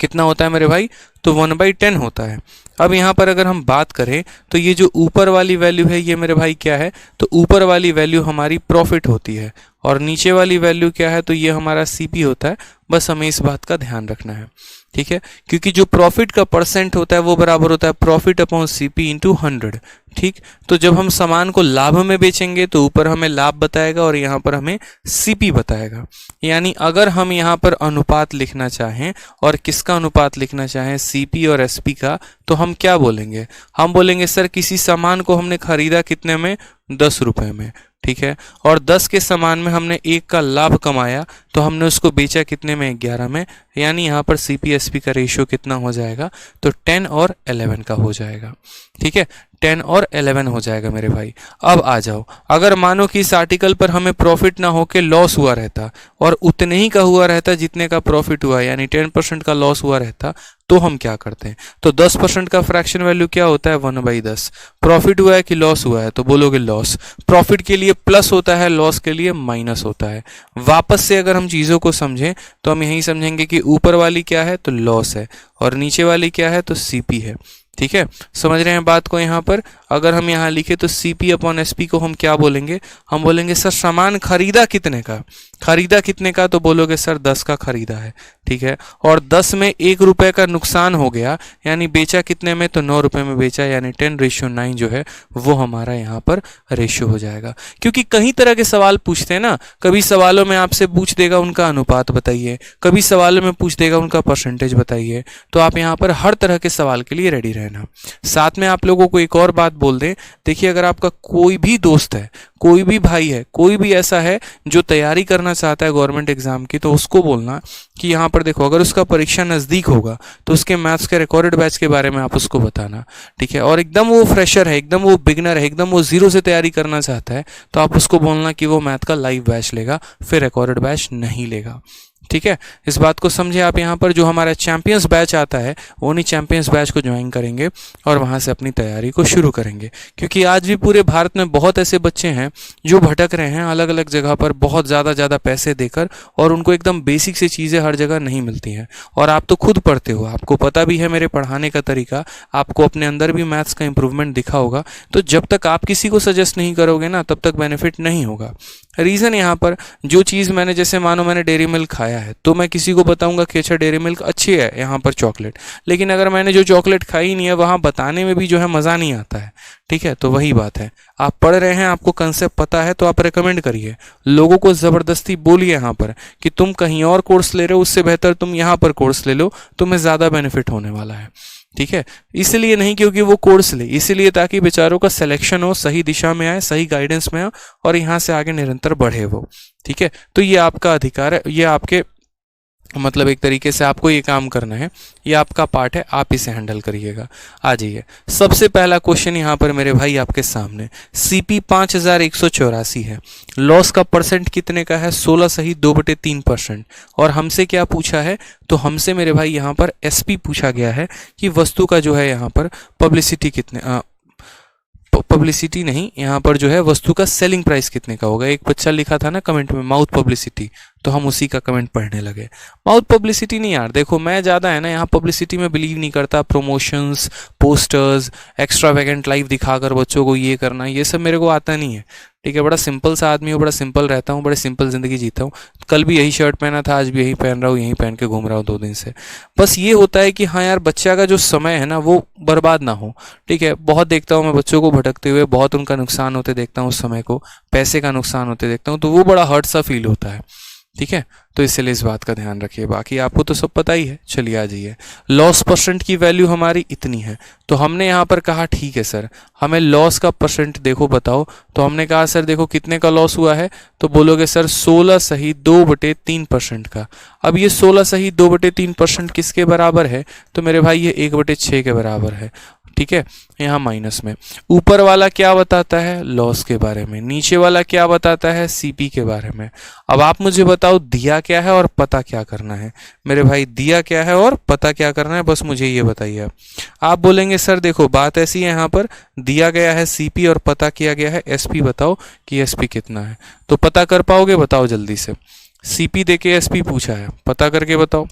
कितना होता है मेरे भाई? तो 1/10 होता है। अब यहाँ पर अगर हम बात करें तो ये जो ऊपर वाली वैल्यू है ये मेरे भाई क्या है? तो ऊपर वाली वैल्यू हमारी प्रॉफिट होती है और नीचे वाली वैल्यू क्या है? तो ये हमारा CP होता है। बस हमें इस बात का ध्यान रखना है, ठीक है, क्योंकि जो प्रॉफिट का परसेंट होता है वो बराबर होता है प्रॉफिट अपॉन CP इंटू 100। ठीक, तो जब हम सामान को लाभ में बेचेंगे तो ऊपर हमें लाभ बताएगा और यहाँ पर हमें CP बताएगा। यानी अगर हम यहाँ पर अनुपात लिखना चाहें और किसका अनुपात लिखना चाहें? CP और SP का, तो हम क्या बोलेंगे? हम बोलेंगे सर किसी सामान को हमने खरीदा कितने में? 10 रुपए में, ठीक है, और 10 के सामान में हमने 1 का लाभ कमाया तो हमने उसको बेचा कितने में? 11 में। यानी यहाँ पर CP SP का रेशियो कितना हो जाएगा? तो 10 और 11 का हो जाएगा, ठीक है, 10 और 11 हो जाएगा मेरे भाई। अब आ जाओ, अगर मानो कि इस आर्टिकल पर हमें प्रॉफिट ना होके लॉस हुआ रहता और उतने ही का हुआ रहता जितने का प्रॉफिट हुआ, यानी 10% का लॉस हुआ रहता, तो हम क्या करते हैं? तो 10% का फ्रैक्शन वैल्यू क्या होता है? 1/10। प्रॉफिट हुआ है कि लॉस हुआ है? तो बोलोगे लॉस। प्रॉफिट के लिए प्लस होता है, लॉस के लिए माइनस होता है। वापस से अगर हम चीज़ों को समझें तो हम यही समझेंगे कि ऊपर वाली क्या है? तो लॉस है और नीचे वाली क्या है? तो CP है। ठीक है, समझ रहे हैं बात को? यहाँ पर अगर हम यहाँ लिखे तो CP अपॉन SP को हम क्या बोलेंगे? हम बोलेंगे सर सामान खरीदा कितने का? खरीदा कितने का? तो बोलोगे सर 10 का खरीदा है, ठीक है, और 10 में 1 रुपए का नुकसान हो गया, यानी बेचा कितने में? तो 9 रुपए में बेचा, यानी 10:9 जो है वो हमारा यहाँ पर रेशियो हो जाएगा। क्योंकि कई तरह के सवाल पूछते हैं ना, कभी सवालों में आपसे पूछ देगा उनका अनुपात बताइए, कभी सवालों में पूछ देगा उनका परसेंटेज बताइए, तो आप यहाँ पर हर तरह के सवाल के लिए रेडी रहना। साथ में आप लोगों को एक और बात बोल दें, देखिए अगर आपका कोई भी दोस्त है, कोई भी भाई है, कोई भी ऐसा है जो तैयारी करना चाहता है गवर्नमेंट एग्जाम की, तो उसको बोलना कि यहाँ पर देखो अगर उसका परीक्षा नज़दीक होगा तो उसके मैथ्स के रिकॉर्डेड बैच के बारे में आप उसको बताना, ठीक है, और एकदम वो फ्रेशर है, एकदम वो बिगनर है, एकदम वो जीरो से तैयारी करना चाहता है, तो आप उसको बोलना कि वो मैथ का लाइव बैच लेगा, फिर रिकॉर्डेड बैच नहीं लेगा। ठीक है, इस बात को समझे आप। यहाँ पर जो हमारा चैंपियंस बैच आता है वो उन्हीं चैंपियंस बैच को ज्वाइन करेंगे और वहाँ से अपनी तैयारी को शुरू करेंगे, क्योंकि आज भी पूरे भारत में बहुत ऐसे बच्चे हैं जो भटक रहे हैं अलग अलग जगह पर बहुत ज़्यादा पैसे देकर, और उनको एकदम बेसिक से चीज़ें हर जगह नहीं मिलती हैं। और आप तो खुद पढ़ते हो, आपको पता भी है मेरे पढ़ाने का तरीका, आपको अपने अंदर भी मैथ्स का इंप्रूवमेंट दिखा होगा, तो जब तक आप किसी को सजेस्ट नहीं करोगे ना तब तक बेनिफिट नहीं होगा। रीज़न यहाँ पर जो चीज़ मैंने, जैसे मानो मैंने डेयरी मिल्क खाया है तो मैं किसी को बताऊंगा कि अच्छा डेयरी मिल्क अच्छी है यहाँ पर चॉकलेट, लेकिन अगर मैंने जो चॉकलेट खाई नहीं है वहाँ बताने में भी जो है मज़ा नहीं आता है। ठीक है, तो वही बात है, आप पढ़ रहे हैं, आपको कंसेप्ट पता है तो आप रेकमेंड करिए, लोगों को ज़बरदस्ती बोलिए यहाँ पर कि तुम कहीं और कोर्स ले रहे हो उससे बेहतर तुम यहाँ पर कोर्स ले लो, तुम्हें ज़्यादा बेनिफिट होने वाला है। ठीक है, इसलिए नहीं क्योंकि वो कोर्स ले, इसलिए ताकि बेचारों का सिलेक्शन हो, सही दिशा में आए, सही गाइडेंस में हो और यहाँ से आगे निरंतर बढ़े वो। ठीक है, तो ये आपका अधिकार है, ये आपके मतलब एक तरीके से आपको ये काम करना है, ये आपका पार्ट है, आप इसे हैंडल करिएगा। आ जाइए, सबसे पहला क्वेश्चन यहाँ पर मेरे भाई आपके सामने, CP 5184 है, लॉस का परसेंट कितने का है? 16 सही 2/3%। और हमसे क्या पूछा है? तो हमसे मेरे भाई यहाँ पर SP पूछा गया है कि वस्तु का जो है यहाँ पर पब्लिसिटी कितने पब्लिसिटी नहीं, यहाँ पर जो है वस्तु का सेलिंग प्राइस कितने का होगा। एक बच्चा लिखा था ना कमेंट में माउथ पब्लिसिटी, तो हम उसी का कमेंट पढ़ने लगे। माउथ पब्लिसिटी नहीं यार, देखो मैं ज़्यादा है ना यहाँ पब्लिसिटी में बिलीव नहीं करता। Promotions, posters, extra vacant live दिखाकर बच्चों को ये करना, ये सब मेरे को आता नहीं है। ठीक है, बड़ा सिंपल सा आदमी हूँ, बड़ा सिंपल रहता हूँ, बड़े सिंपल ज़िंदगी जीता हूँ। कल भी यही शर्ट पहना था, आज भी यही पहन रहा हूँ, यही पहन के घूम रहा हूँ 2 दिन से। बस ये होता है कि हाँ यार बच्चा का जो समय है ना वो बर्बाद ना हो। ठीक है, बहुत देखता हूँ मैं बच्चों को भटकते हुए, बहुत उनका नुकसान होते देखता हूँ, उस समय को पैसे का नुकसान होते देखता हूँ, तो वो बड़ा हर्ट सा फील होता है। ठीक है, तो इसलिए इस बात का ध्यान रखिए। बाकी आपको तो सब पता ही है। चलिए आ जाइए, लॉस परसेंट की वैल्यू हमारी इतनी है, तो हमने यहाँ पर कहा ठीक है सर हमें लॉस का परसेंट देखो बताओ। तो हमने कहा सर देखो कितने का लॉस हुआ है, तो बोलोगे सर 16/2/3% का। अब ये 16/2/3% किसके बराबर है, तो मेरे भाई ये 1/6 के बराबर है। ठीक है, यहाँ माइनस में ऊपर वाला क्या बताता है, लॉस के बारे में, नीचे वाला क्या बताता है, सीपी के बारे में। अब आप मुझे बताओ दिया क्या है और पता क्या करना है। मेरे भाई दिया क्या है और पता क्या करना है, बस मुझे ये बताइए। आप बोलेंगे सर देखो बात ऐसी है, यहाँ पर दिया गया है सीपी और पता किया गया है एसपी, बताओ कि एसपी कितना है। तो पता कर पाओगे, बताओ जल्दी से। सीपी देके एसपी पूछा है, पता करके बताओ।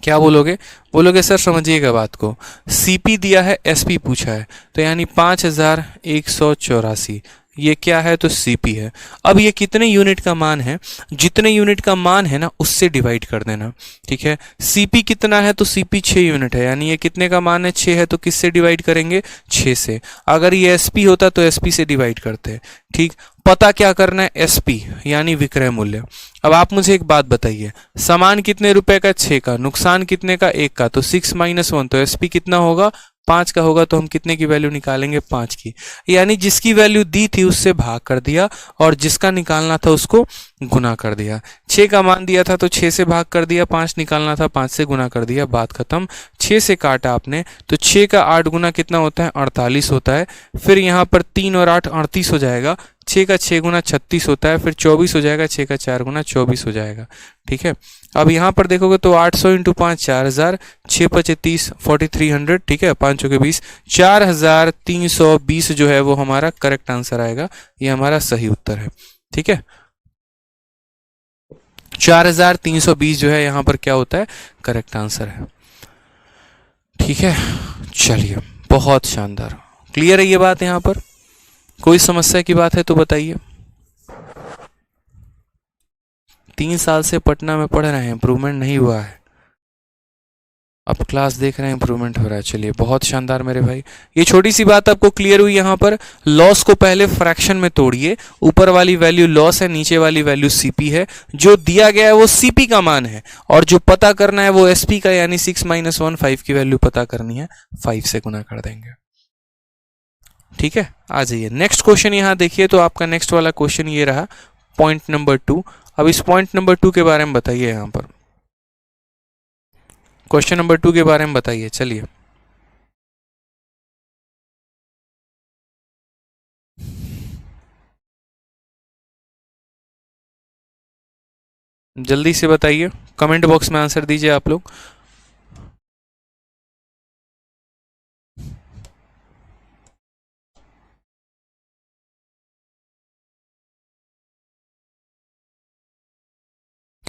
क्या बोलोगे, बोलोगे सर समझिएगा बात को, सीपी दिया है एसपी पूछा है, तो यानी 5184, ये क्या है, तो सीपी है। अब ये कितने यूनिट का मान है, जितने यूनिट का मान है ना उससे डिवाइड कर देना। ठीक है, सीपी कितना है, तो सीपी 6 यूनिट है, यानी ये कितने का मान है, 6 है, तो किससे डिवाइड करेंगे, 6 से। अगर ये एसपी होता तो एसपी से डिवाइड करते। ठीक, पता क्या करना है, एसपी यानी विक्रय मूल्य। अब आप मुझे एक बात बताइए, सामान कितने रुपए का, 6 का, नुकसान कितने का, 1 का, तो 6 - 1, तो एसपी कितना होगा, 5 का होगा। तो हम कितने की वैल्यू निकालेंगे, 5 की, यानी जिसकी वैल्यू दी थी उससे भाग कर दिया और जिसका निकालना था उसको गुना कर दिया। 6 का मान दिया था तो 6 से भाग कर दिया, 5 निकालना था 5 से गुना कर दिया, बात खत्म। 6 से काटा आपने तो 6 का 8 गुना कितना होता है, 48 होता है। फिर यहाँ पर 3 और 8 38 हो जाएगा, 6 का 6 गुना 36 होता है, फिर 24 हो जाएगा, 6 का 4 गुना 24 हो जाएगा। ठीक है, अब यहाँ पर देखोगे तो 800 × 5 4000, 6 × 5 30 4300। ठीक है, 5 चौके 20, 4320 जो है वो हमारा करेक्ट आंसर आएगा, ये हमारा सही उत्तर है। ठीक है, 4320 जो है यहाँ पर क्या होता है, करेक्ट आंसर है। ठीक है, चलिए बहुत शानदार, क्लियर है ये बात। यहाँ पर कोई समस्या की बात है तो बताइए। 3 साल से पटना में पढ़ रहे हैं, इंप्रूवमेंट नहीं हुआ है, अब क्लास देख रहे हैं इंप्रूवमेंट हो रहा है। चलिए बहुत शानदार मेरे भाई, ये छोटी सी बात आपको क्लियर हुई। यहाँ पर लॉस को पहले फ्रैक्शन में तोड़िए, ऊपर वाली वैल्यू लॉस है, नीचे वाली वैल्यू सीपी है, जो दिया गया है वो सीपी का मान है और जो पता करना है वो एसपी का, यानी 6 - 1 5 की वैल्यू पता करनी है, 5 से गुना कर देंगे। ठीक है, आ जाइए नेक्स्ट क्वेश्चन। यहाँ देखिए तो आपका नेक्स्ट वाला क्वेश्चन ये रहा, पॉइंट नंबर 2। अब इस पॉइंट नंबर 2 के बारे में बताइए, यहाँ पर क्वेश्चन नंबर 2 के बारे में बताइए। चलिए जल्दी से बताइए, कमेंट बॉक्स में आंसर दीजिए आप लोग।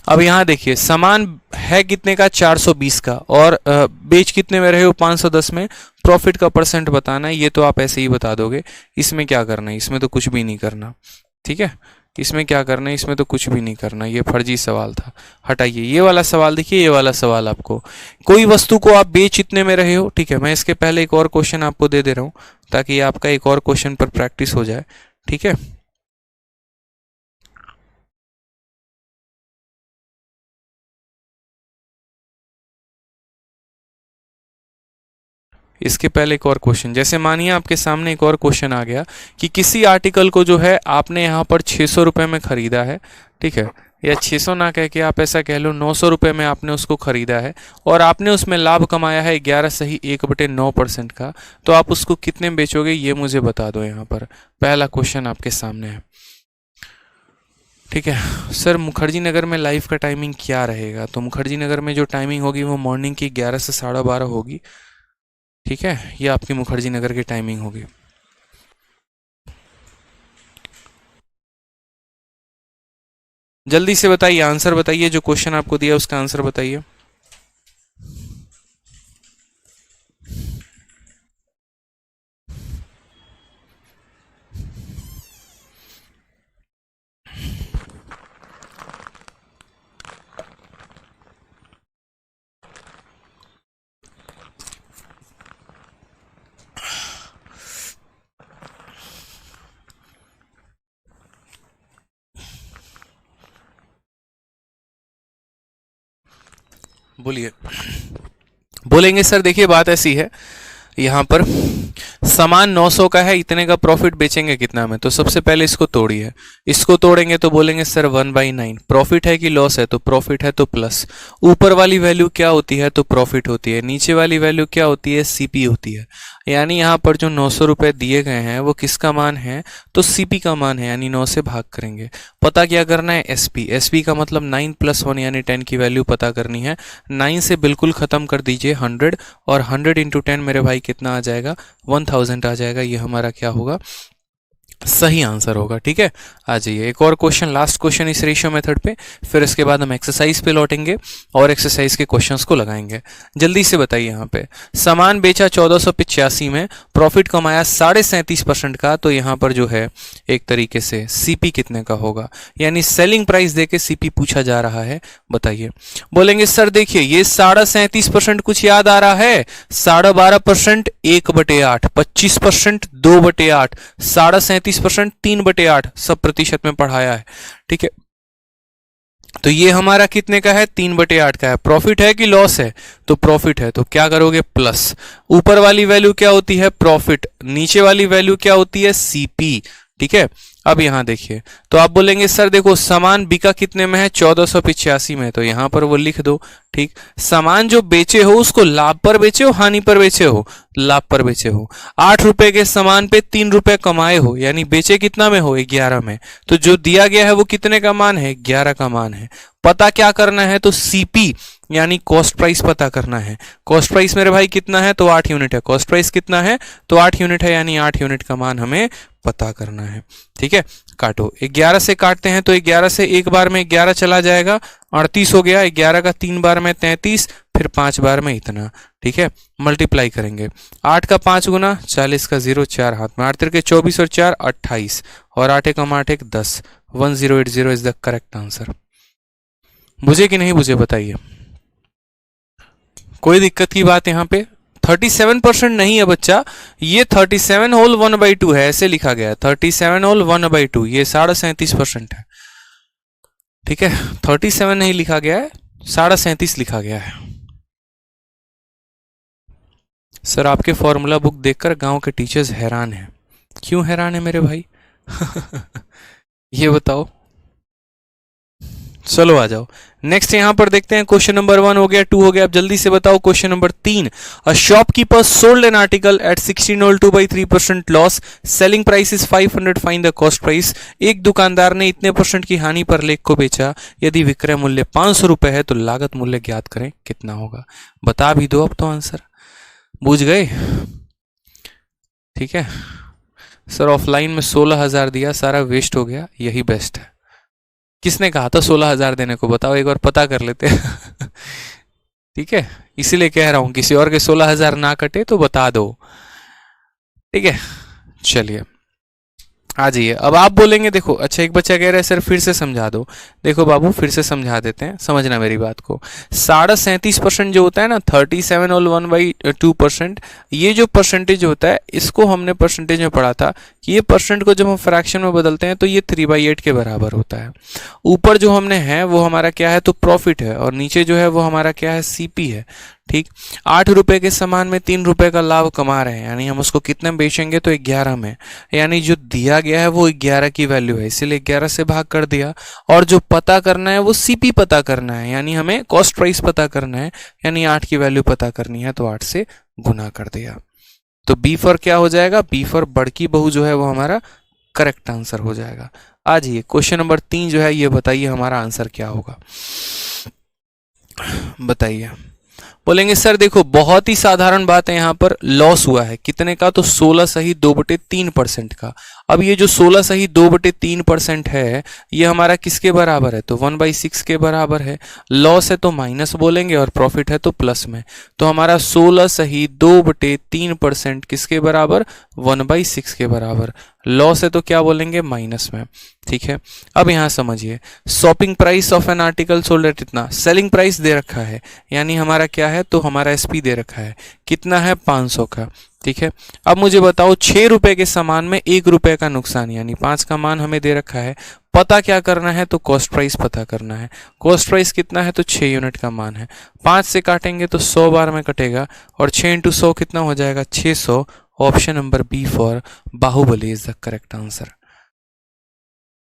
अब यहाँ देखिए सामान है कितने का, 420 का, और बेच कितने में रहे हो, 510 में। प्रॉफिट का परसेंट बताना है, ये तो आप ऐसे ही बता दोगे, इसमें क्या करना है, इसमें तो कुछ भी नहीं करना। ठीक है, इसमें क्या करना है, इसमें तो कुछ भी नहीं करना, ये फर्जी सवाल था, हटाइए। ये वाला सवाल देखिए, ये वाला सवाल आपको, कोई वस्तु को आप बेच इतने में रहे हो। ठीक है, मैं इसके पहले एक और क्वेश्चन आपको दे दे रहा हूँ ताकि आपका एक और क्वेश्चन पर प्रैक्टिस हो जाए। ठीक है, इसके पहले एक और क्वेश्चन, जैसे मानिए आपके सामने एक और क्वेश्चन आ गया कि किसी आर्टिकल को जो है आपने यहाँ पर 600 रुपये में ख़रीदा है। ठीक है, या 600 ना कह के आप ऐसा कह लो 900 रुपये में आपने उसको ख़रीदा है और आपने उसमें लाभ कमाया है 11/1/9% का, तो आप उसको कितने में बेचोगे, ये मुझे बता दो। यहाँ पर पहला क्वेश्चन आपके सामने है। ठीक है सर, मुखर्जी नगर में लाइव का टाइमिंग क्या रहेगा, तो मुखर्जी नगर में जो टाइमिंग होगी वो मॉर्निंग की 11 से 12:30 होगी। ठीक है, ये आपकी मुखर्जी नगर की टाइमिंग होगी। जल्दी से बताइए, आंसर बताइए, जो क्वेश्चन आपको दिया उसका आंसर बताइए। बोलिए। बोलेंगे सर देखिए बात ऐसी है, यहाँ पर सामान 900 का है, इतने का प्रॉफिट बेचेंगे कितना में, तो सबसे पहले इसको तोड़िए। इसको तोड़ेंगे तो बोलेंगे सर 1/9। प्रॉफिट है कि लॉस है, तो प्रॉफिट है तो प्लस। ऊपर वाली वैल्यू क्या होती है, तो प्रॉफिट होती है। नीचे वाली वैल्यू क्या होती है, सीपी होती है। यानी यहाँ पर जो 900 रुपये दिए गए हैं वो किसका मान है, तो सीपी का मान है, यानी 9 से भाग करेंगे। पता क्या करना है, एसपी। एसपी का मतलब 9 + 1 यानी 10 की वैल्यू पता करनी है। 9 से बिल्कुल ख़त्म कर दीजिए 100, और 100 × 10 मेरे भाई कितना आ जाएगा, 1000 आ जाएगा। ये हमारा क्या होगा, सही आंसर होगा। ठीक है, आ जाइए एक और क्वेश्चन, लास्ट क्वेश्चन इस रेशियो मेथड पे, फिर इसके बाद हम एक्सरसाइज पे लौटेंगे और एक्सरसाइज के क्वेश्चंस को लगाएंगे। जल्दी से बताइए, यहाँ पे सामान बेचा 1485 में, प्रॉफिट कमाया 37.5% का, तो यहाँ पर जो है एक तरीके से सीपी कितने का होगा, यानी सेलिंग प्राइस देके सीपी पूछा जा रहा है। बताइए। बोलेंगे सर देखिए ये 37.5% कुछ याद आ रहा है, 12.5% 1/8, 25% 2/8, 37.5% 3/8, सब प्रतिशत में पढ़ाया है। ठीक है, तो ये हमारा कितने का है, 3/8 का है। प्रॉफिट है कि लॉस है, तो प्रॉफिट है, तो क्या करोगे, प्लस। ऊपर वाली वैल्यू क्या होती है, प्रॉफिट। नीचे वाली वैल्यू क्या होती है, सीपी। ठीक है, अब यहां देखिए, तो आप बोलेंगे सर देखो सामान बिका कितने में है, 1485 में, तो यहां पर वो लिख दो। ठीक, सामान जो बेचे हो उसको लाभ पर बेचे हो, हानि पर बेचे हो, लाभ पर बेचे हो। 8 रुपए के सामान पे 3 रुपए कमाए हो, यानी बेचे कितना में हो, 11 में। तो जो दिया गया है वो कितने का मान है, 11 का मान है। पता क्या करना है, तो सीपी यानी कॉस्ट प्राइस पता करना है। कॉस्ट प्राइस मेरे भाई कितना है, तो 8 यूनिट है। कॉस्ट प्राइस कितना है, तो 8 यूनिट है, यानी 8 यूनिट का मान हमें पता करना है। ठीक है, काटो। 11 से काटते हैं तो 11 से एक बार में 11 चला जाएगा, 38 हो गया। 11 का 3 बार में 33, फिर 5 बार में इतना। ठीक है, मल्टीप्लाई करेंगे। 8 का 5 गुना 40 का 0, 4 हाथ में, 8 तिरके 24 और 4 28, और 8 एकम 8 एक 10। 1080 इज द करेक्ट आंसर। बुझे कि नहीं बुझे बताइए, कोई दिक्कत की बात यहाँ पे। 37% नहीं है बच्चा, ये 37 होल 1/2 है, ऐसे लिखा गया है। 37 होल 1/2, ये 37.5% है। ठीक है, 37 नहीं लिखा गया है, 37.5 लिखा गया है। सर आपके फॉर्मूला बुक देखकर गांव के टीचर्स हैरान हैं। क्यों हैरान है मेरे भाई ये बताओ। चलो आ जाओ, नेक्स्ट यहां पर देखते हैं। क्वेश्चन नंबर 1 हो गया, 2 हो गया। अब जल्दी से बताओ question number 3। A shopkeeper sold an article at 1602/3% loss, selling price is 500, find the cost price. एक दुकानदार ने इतने % की हानि पर लेख को बेचा, यदि विक्रय मूल्य 500 रुपए है तो लागत मूल्य ज्ञात करें कितना होगा। बता भी दो अब तो आंसर, बूझ गए। ठीक है सर, ऑफलाइन में 16,000 दिया, सारा वेस्ट हो गया, यही बेस्ट है। किसने कहा था 16,000 देने को, बताओ एक बार, पता कर लेते ठीक है, इसीलिए कह रहा हूं किसी और के 16,000 ना कटे तो बता दो। ठीक है, चलिए आ जाइए। अब आप बोलेंगे देखो, अच्छा एक बच्चा कह रहा है सर फिर से समझा दो। देखो बाबू फिर से समझा देते हैं, समझना मेरी बात को। 37.5% जो होता है ना, 37 होल 1/2%, ये जो परसेंटेज होता है इसको हमने परसेंटेज में पढ़ा था कि ये परसेंट को जब हम फ्रैक्शन में बदलते हैं तो ये 3/8 के बराबर होता है। ऊपर जो हमने है वो हमारा क्या है, तो प्रॉफिट है, और नीचे जो है वो हमारा क्या है, सीपी है। ठीक, 8 रुपए के सामान में 3 रुपए का लाभ कमा रहे हैं, यानी हम उसको कितने में बेचेंगे, तो 11 में। यानी जो दिया गया है वो 11 की वैल्यू है, इसीलिए 11 से भाग कर दिया। और जो पता करना है वो सीपी पता करना है, यानी हमें कॉस्ट प्राइस पता करना है, यानी 8 की वैल्यू पता करनी है, तो 8 से गुना कर दिया। तो बी फॉर क्या हो जाएगा, बी फॉर बड़की बहू जो है वो हमारा करेक्ट आंसर हो जाएगा। आ जाइए क्वेश्चन नंबर 3 जो है, ये बताइए हमारा आंसर क्या होगा, बताइए। बोलेंगे सर देखो बहुत ही साधारण बात है, यहाँ पर लॉस हुआ है कितने का, तो 16 सही 2/3% का। अब ये जो 16 सही 2/3% है, ये हमारा किसके बराबर है? तो 1/6 के बराबर है। लॉस है तो माइनस बोलेंगे और प्रॉफिट है तो प्लस में। तो हमारा 16 सही 2/3% किसके बराबर? 1/6 के बराबर। लॉस है तो क्या बोलेंगे? माइनस में। ठीक है, अब यहां समझिए, shopping price of an article sold at इतना, सेलिंग प्राइस दे रखा है, यानी हमारा क्या है? तो हमारा एसपी दे रखा है, कितना है? 500 का। ठीक है, अब मुझे बताओ 6 रुपए के सामान में 1 रुपए का नुकसान, यानी 5 का मान हमें दे रखा है। पता क्या करना है? तो कॉस्ट प्राइस पता करना है। कॉस्ट प्राइस कितना है? तो 6 यूनिट का मान है। 5 से काटेंगे तो 100 बार में कटेगा, और 6 × 100 कितना हो जाएगा? 600। Option number B for Baahubali is the correct answer.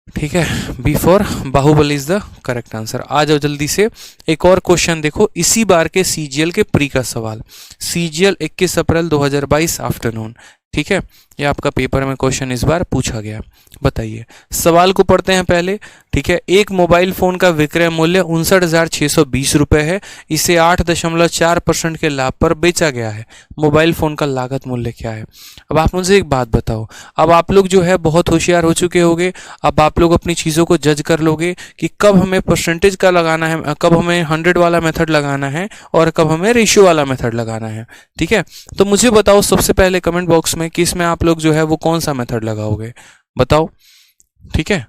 ठीक है, B for Baahubali is the correct answer. आ जाओ जल्दी से, एक और क्वेश्चन देखो, इसी बार के सीजीएल के प्री का सवाल। सीजीएल 21 अप्रैल 2022 आफ्टरनून। ठीक है, ये आपका पेपर में क्वेश्चन इस बार पूछा गया। बताइए, सवाल को पढ़ते हैं पहले। ठीक है, एक मोबाइल फोन का विक्रय मूल्य 59,620 रुपए है। इसे 8.4% के लाभ पर बेचा गया है। मोबाइल फोन का लागत मूल्य क्या है? अब आप मुझे एक बात बताओ, अब आप लोग जो है बहुत होशियार हो चुके होंगे। अब आप लोग अपनी चीज़ों को जज कर लोगे कि कब हमें परसेंटेज का लगाना है, कब हमें 100 वाला मेथड लगाना है और कब हमें रेशियो वाला मेथड लगाना है। ठीक है, तो मुझे बताओ सबसे पहले कमेंट बॉक्स में कि इसमें आप लोग जो है वो कौन सा मेथड लगाओगे, बताओ। ठीक है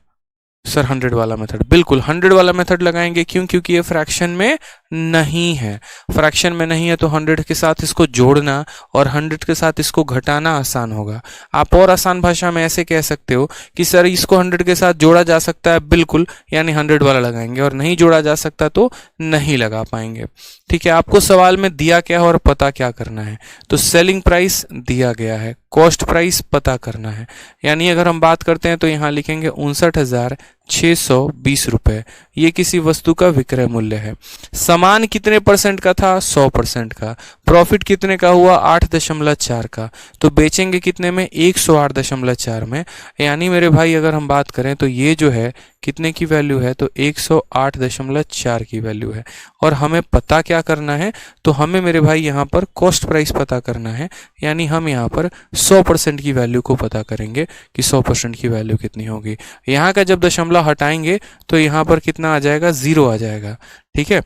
सर, 100 वाला मेथड, बिल्कुल 100 वाला मेथड लगाएंगे। क्यों? क्योंकि ये फ्रैक्शन में नहीं है। फ्रैक्शन में नहीं है तो 100 के साथ इसको जोड़ना और 100 के साथ इसको घटाना आसान होगा। आप और आसान भाषा में ऐसे कह सकते हो कि सर इसको 100 के साथ जोड़ा जा सकता है, बिल्कुल, यानी 100 वाला लगाएंगे, और नहीं जोड़ा जा सकता तो नहीं लगा पाएंगे। ठीक है, आपको सवाल में दिया क्या है और पता क्या करना है? तो सेलिंग प्राइस दिया गया है, कॉस्ट प्राइस पता करना है। यानी अगर हम बात करते हैं तो यहाँ लिखेंगे 59,620 रुपए, ये किसी वस्तु का विक्रय मूल्य है। सामान कितने परसेंट का था? 100% का। प्रॉफिट कितने का हुआ? 8.4 का। तो बेचेंगे कितने में? 108.4 में। यानी मेरे भाई अगर हम बात करें तो ये जो है कितने की वैल्यू है? तो 108.4 की वैल्यू है। और हमें पता क्या करना है? तो हमें मेरे भाई यहाँ पर कॉस्ट प्राइस पता करना है। यानी हम यहाँ पर 100% की वैल्यू को पता करेंगे कि 100% की वैल्यू कितनी होगी। यहाँ का जब दशमलव हटाएंगे तो यहाँ पर कितना आ जाएगा? 0 आ जाएगा। ठीक है,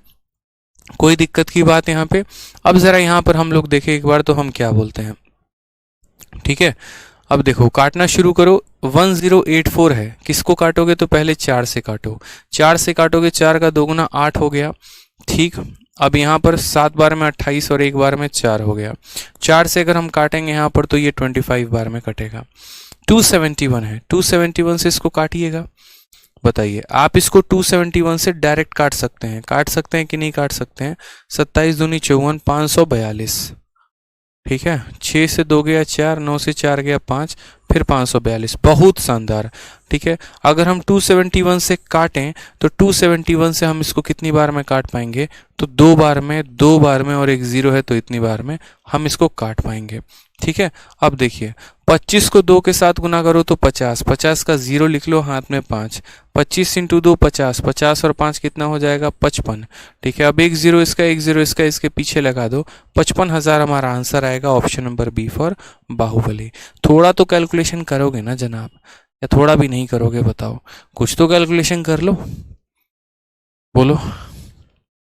कोई दिक्कत की बात यहाँ पे? अब जरा यहाँ पर हम लोग देखें एक बार तो हम क्या बोलते हैं। ठीक है, अब देखो काटना शुरू करो। 1084 है, किसको काटोगे? तो पहले 4 से काटो। 4 से काटोगे, 4 का 2 गुना 8 हो गया। ठीक, अब यहाँ पर 7 बार में 28 और 1 बार में 4 हो गया। 4 से अगर हम काटेंगे यहाँ पर तो ये 25 बार में कटेगा। 271 है, 271 से इसको काटिएगा। बताइए, आप इसको 271 से डायरेक्ट काट सकते हैं कि नहीं काट सकते हैं? 27 दूनी 54, 542। ठीक है, 6 से 2 गया 4, 9 से 4 गया 5, फिर 542। बहुत शानदार। ठीक है, अगर हम 271 से काटें तो 271 से हम इसको कितनी बार में काट पाएंगे? तो 2 बार में, 2 बार में, और एक 0 है तो इतनी बार में हम इसको काट पाएंगे। ठीक है, अब देखिए 25 को 2 के साथ गुना करो तो 50, 50 का 0 लिख लो, हाथ में 5, 25 × 2 50, 50 और 5 कितना हो जाएगा? 55। ठीक है, अब एक 0 इसका, एक 0 इसका, इसके पीछे लगा दो, 55,000 हमारा आंसर आएगा। Option number B for Baahubali. थोड़ा तो कैलकुलेशन करोगे ना जनाब, या थोड़ा भी नहीं करोगे? बताओ, कुछ तो कैलकुलेशन कर लो, बोलो।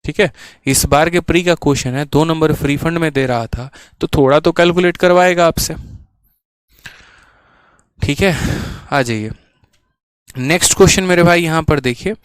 ठीक है, इस बार के प्री का क्वेश्चन है, 2 नंबर फ्री फंड में दे रहा था, तो थोड़ा तो कैलकुलेट करवाएगा आपसे। ठीक है, आ जाइए नेक्स्ट क्वेश्चन मेरे भाई। यहां पर देखिए,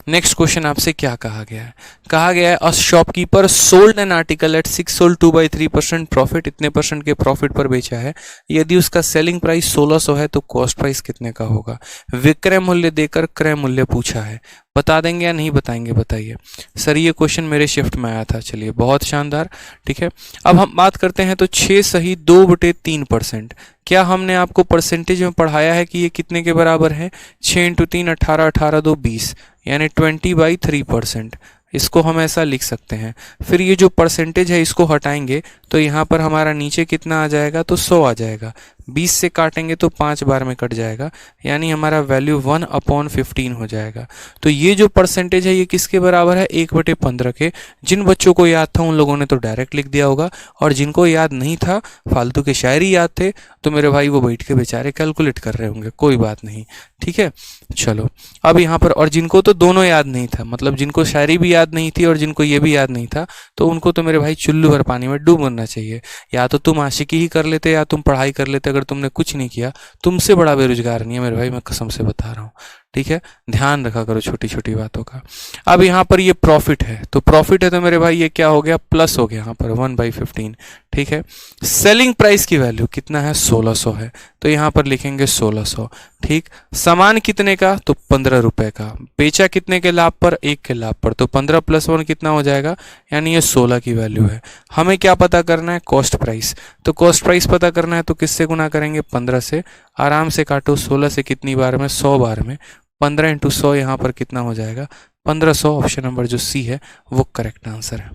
नेक्स्ट क्वेश्चन आपसे क्या कहा गया है? कहा गया है a shopkeeper sold an article at 6 sold 2/3% profit, इतने परसेंट के प्रॉफिट पर बेचा है। यदि उसका सेलिंग प्राइस 1600 है तो कॉस्ट प्राइस कितने का होगा? विक्रय मूल्य देकर क्रय मूल्य पूछा है। बता देंगे या नहीं बताएंगे? बताइए। सर ये क्वेश्चन मेरे शिफ्ट में आया था। चलिए, बहुत शानदार। ठीक है, अब हम बात करते हैं तो 6 सही 2/3%। क्या हमने आपको परसेंटेज में पढ़ाया है कि ये कितने के बराबर है? 6 × 3 18, 18 2 20, यानी 20/3%। इसको हम ऐसा लिख सकते हैं। फिर ये जो परसेंटेज है इसको हटाएंगे तो यहाँ पर हमारा नीचे कितना आ जाएगा? तो 100 आ जाएगा। 20 से काटेंगे तो 5 बार में कट जाएगा, यानी हमारा वैल्यू 1/15 हो जाएगा। तो ये जो परसेंटेज है ये किसके बराबर है, 1/15 के। जिन बच्चों को याद था उन लोगों ने तो डायरेक्ट लिख दिया होगा, और जिनको याद नहीं था, फालतू के शायरी याद थे, तो मेरे भाई वो बैठ के बेचारे कैलकुलेट कर रहे होंगे, कोई बात नहीं, ठीक है। चलो अब यहाँ पर, और जिनको तो दोनों याद नहीं था, मतलब जिनको शायरी भी याद नहीं थी और जिनको ये भी याद नहीं था, तो उनको तो मेरे भाई चुल्लू भर पानी में डूब मरना चाहिए। या तो तुम आशिकी ही कर लेते या तुम पढ़ाई कर लेते, अगर तुमने कुछ नहीं किया। तुमसे बड़ा बेरोजगार नहीं है मेरे भाई, मैं कसम से बता रहा हूँ, ठीक है। ध्यान रखा करो छोटी छोटी बातों का। अब यहाँ पर ये प्रॉफिट है, तो प्रॉफिट है तो मेरे भाई ये क्या हो गया, प्लस हो गया यहाँ पर 1/15, ठीक है। सेलिंग प्राइस की वैल्यू कितना है, 1600 है, तो यहाँ पर लिखेंगे 1600, ठीक। सामान कितने का, तो 15 रुपए का। बेचा कितने के लाभ पर, 1 के लाभ पर, तो 15 + 1 कितना हो जाएगा, यानी ये 16 की वैल्यू है। हमें क्या पता करना है, कॉस्ट प्राइस। तो कॉस्ट प्राइस पता करना है तो किससे गुना करेंगे, 15 से। आराम से काटो, 16 से कितनी बार में, 100 बार में। 15 × 100 यहाँ पर कितना हो जाएगा, 1500। ऑप्शन नंबर जो सी है वो करेक्ट आंसर है,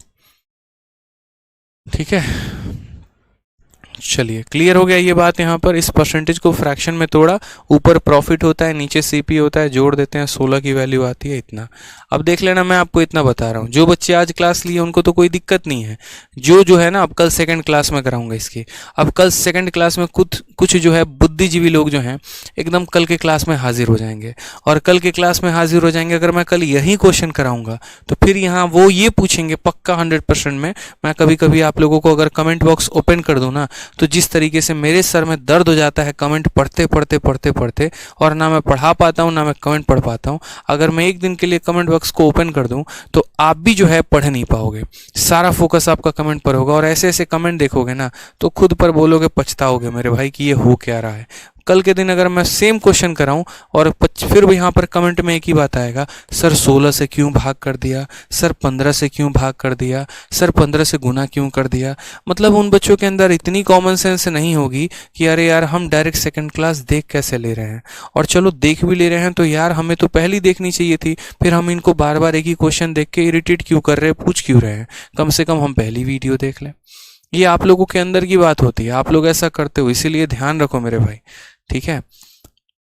ठीक है। चलिए क्लियर हो गया ये बात। यहाँ पर इस परसेंटेज को फ्रैक्शन में तोड़ा, ऊपर प्रॉफिट होता है, नीचे सीपी होता है, जोड़ देते हैं, 16 की वैल्यू आती है इतना। अब देख लेना, मैं आपको इतना बता रहा हूँ, जो बच्चे आज क्लास लिए उनको तो कोई दिक्कत नहीं है। जो है ना, अब कल सेकंड क्लास में कराऊंगा इसकी। अब कल सेकंड क्लास में कुछ जो है बुद्धिजीवी लोग जो हैं एकदम कल के क्लास में हाजिर हो जाएंगे, और कल के क्लास में हाजिर हो जाएंगे। अगर मैं कल यही क्वेश्चन कराऊंगा तो फिर यहाँ वो ये पूछेंगे पक्का 100% में। मैं कभी कभी आप लोगों को अगर कमेंट बॉक्स ओपन कर दूँ ना, तो जिस तरीके से मेरे सर में दर्द हो जाता है कमेंट पढ़ते पढ़ते पढ़ते पढ़ते, और ना मैं पढ़ा पाता हूँ ना मैं कमेंट पढ़ पाता हूँ। अगर मैं एक दिन के लिए कमेंट बॉक्स को ओपन कर दूँ तो आप भी जो है पढ़ नहीं पाओगे, सारा फोकस आपका कमेंट पर होगा, और ऐसे ऐसे कमेंट देखोगे ना तो खुद पर बोलोगे, पछताओगे मेरे भाई कि ये हो क्या रहा है। कल के दिन अगर मैं सेम क्वेश्चन कराऊं और फिर भी यहाँ पर कमेंट में एक ही बात आएगा, सर 16 से क्यों भाग कर दिया, सर 15 से क्यों भाग कर दिया, सर 15 से गुना क्यों कर दिया। मतलब उन बच्चों के अंदर इतनी कॉमन सेंस नहीं होगी कि अरे यार हम डायरेक्ट सेकंड क्लास देख कैसे ले रहे हैं, और चलो देख भी ले रहे हैं तो यार हमें तो पहली देखनी चाहिए थी, फिर हम इनको बार बार एक ही क्वेश्चन देख के इरिटेट क्यों कर रहे हैं, पूछ क्यों रहे हैं। कम से कम हम पहली वीडियो देख लें। ये आप लोगों के अंदर की बात होती है, आप लोग ऐसा करते हो, इसीलिए ध्यान रखो मेरे भाई, ठीक है।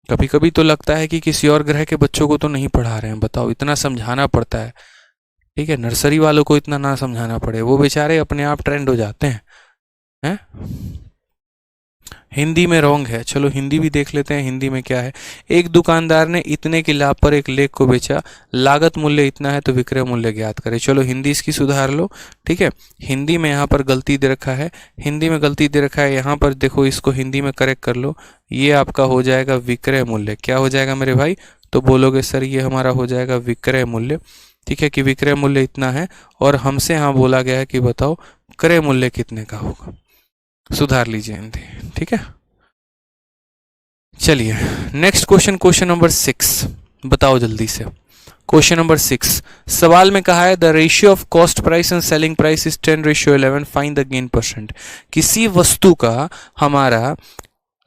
कभी कभी तो लगता है कि किसी और ग्रह के बच्चों को तो नहीं पढ़ा रहे हैं, बताओ इतना समझाना पड़ता है, ठीक है। नर्सरी वालों को इतना ना समझाना पड़े, वो बेचारे अपने आप ट्रेंड हो जाते हैं। हिंदी में रॉन्ग है, चलो हिंदी भी देख लेते हैं। हिंदी में क्या है, एक दुकानदार ने इतने के लाभ पर एक लेख को बेचा, लागत मूल्य इतना है तो विक्रय मूल्य ज्ञात करें। चलो हिंदी इसकी सुधार लो, ठीक है। हिंदी में यहाँ पर गलती दे रखा है, हिंदी में गलती दे रखा है, यहाँ पर देखो इसको हिंदी में करेक्ट कर लो। ये आपका हो जाएगा विक्रय मूल्य। क्या हो जाएगा मेरे भाई, तो बोलोगे सर ये हमारा हो जाएगा विक्रय मूल्य, ठीक है, कि विक्रय मूल्य इतना है, और हमसे यहाँ बोला गया है कि बताओ क्रय मूल्य कितने का होगा। सुधार लीजिए हिंदी, ठीक है। चलिए नेक्स्ट क्वेश्चन, क्वेश्चन नंबर 6, बताओ जल्दी से। क्वेश्चन नंबर 6 सवाल में कहा है the ratio of cost price and selling price is 10:11, find the gain percent. किसी वस्तु का हमारा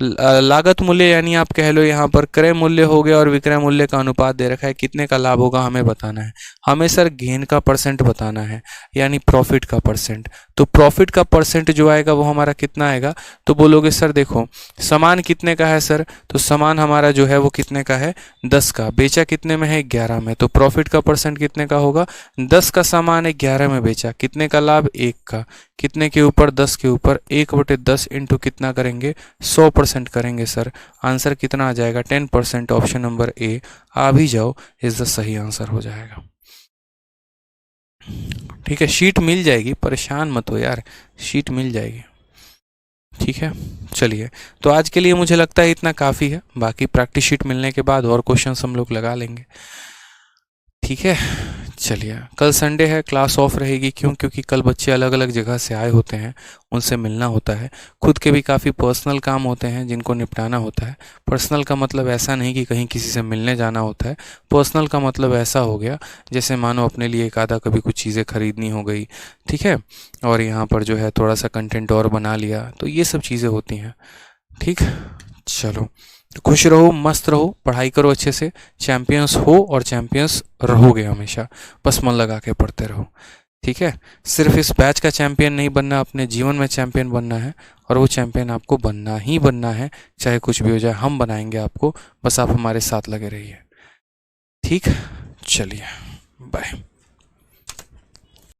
लागत मूल्य यानी आप कह लो यहाँ पर क्रय मूल्य हो गया और विक्रय मूल्य का अनुपात दे रखा है, कितने का लाभ होगा हमें बताना है। हमें सर गेन का परसेंट बताना है, यानी प्रॉफिट का परसेंट। तो प्रॉफिट का परसेंट जो आएगा वो हमारा कितना आएगा, तो बोलोगे सर देखो सामान कितने का है सर, तो सामान हमारा जो है वो कितने का है, 10 का। बेचा कितने में है, 11 में, तो प्रॉफिट का परसेंट कितने का होगा, 10 का सामान है 11 में बेचा, कितने का लाभ, 1 का। कितने के ऊपर, 10 के ऊपर, 1/10 इंटू कितना करेंगे, 100% करेंगे सर। आंसर कितना आ जाएगा, 10%। ऑप्शन नंबर ए आ भी जाओ इज द सही आंसर हो जाएगा, ठीक है। शीट मिल जाएगी, परेशान मत हो यार, शीट मिल जाएगी, ठीक है। चलिए तो आज के लिए मुझे लगता है इतना काफ़ी है, बाकी प्रैक्टिस शीट मिलने के बाद और क्वेश्चन हम लोग लगा लेंगे, ठीक है। चलिए कल संडे है, क्लास ऑफ रहेगी, क्यों, क्योंकि कल बच्चे अलग अलग जगह से आए होते हैं, उनसे मिलना होता है, खुद के भी काफ़ी पर्सनल काम होते हैं जिनको निपटाना होता है। पर्सनल का मतलब ऐसा नहीं कि कहीं किसी से मिलने जाना होता है, पर्सनल का मतलब ऐसा हो गया जैसे मानो अपने लिए एक आधा कभी कुछ चीज़ें खरीदनी हो गई, ठीक है, और यहाँ पर जो है थोड़ा सा कंटेंट और बना लिया, तो ये सब चीज़ें होती हैं, ठीक। चलो खुश रहो, मस्त रहो, पढ़ाई करो अच्छे से, चैंपियंस हो और चैंपियंस रहोगे हमेशा, बस मन लगा के पढ़ते रहो। ठीक है, सिर्फ इस बैच का चैंपियन नहीं बनना, अपने जीवन में चैंपियन बनना है, और वो चैंपियन आपको बनना ही बनना है, चाहे कुछ भी हो जाए, हम बनाएंगे आपको, बस आप हमारे साथ लगे रहिए। ठीक, चलिए, बाय।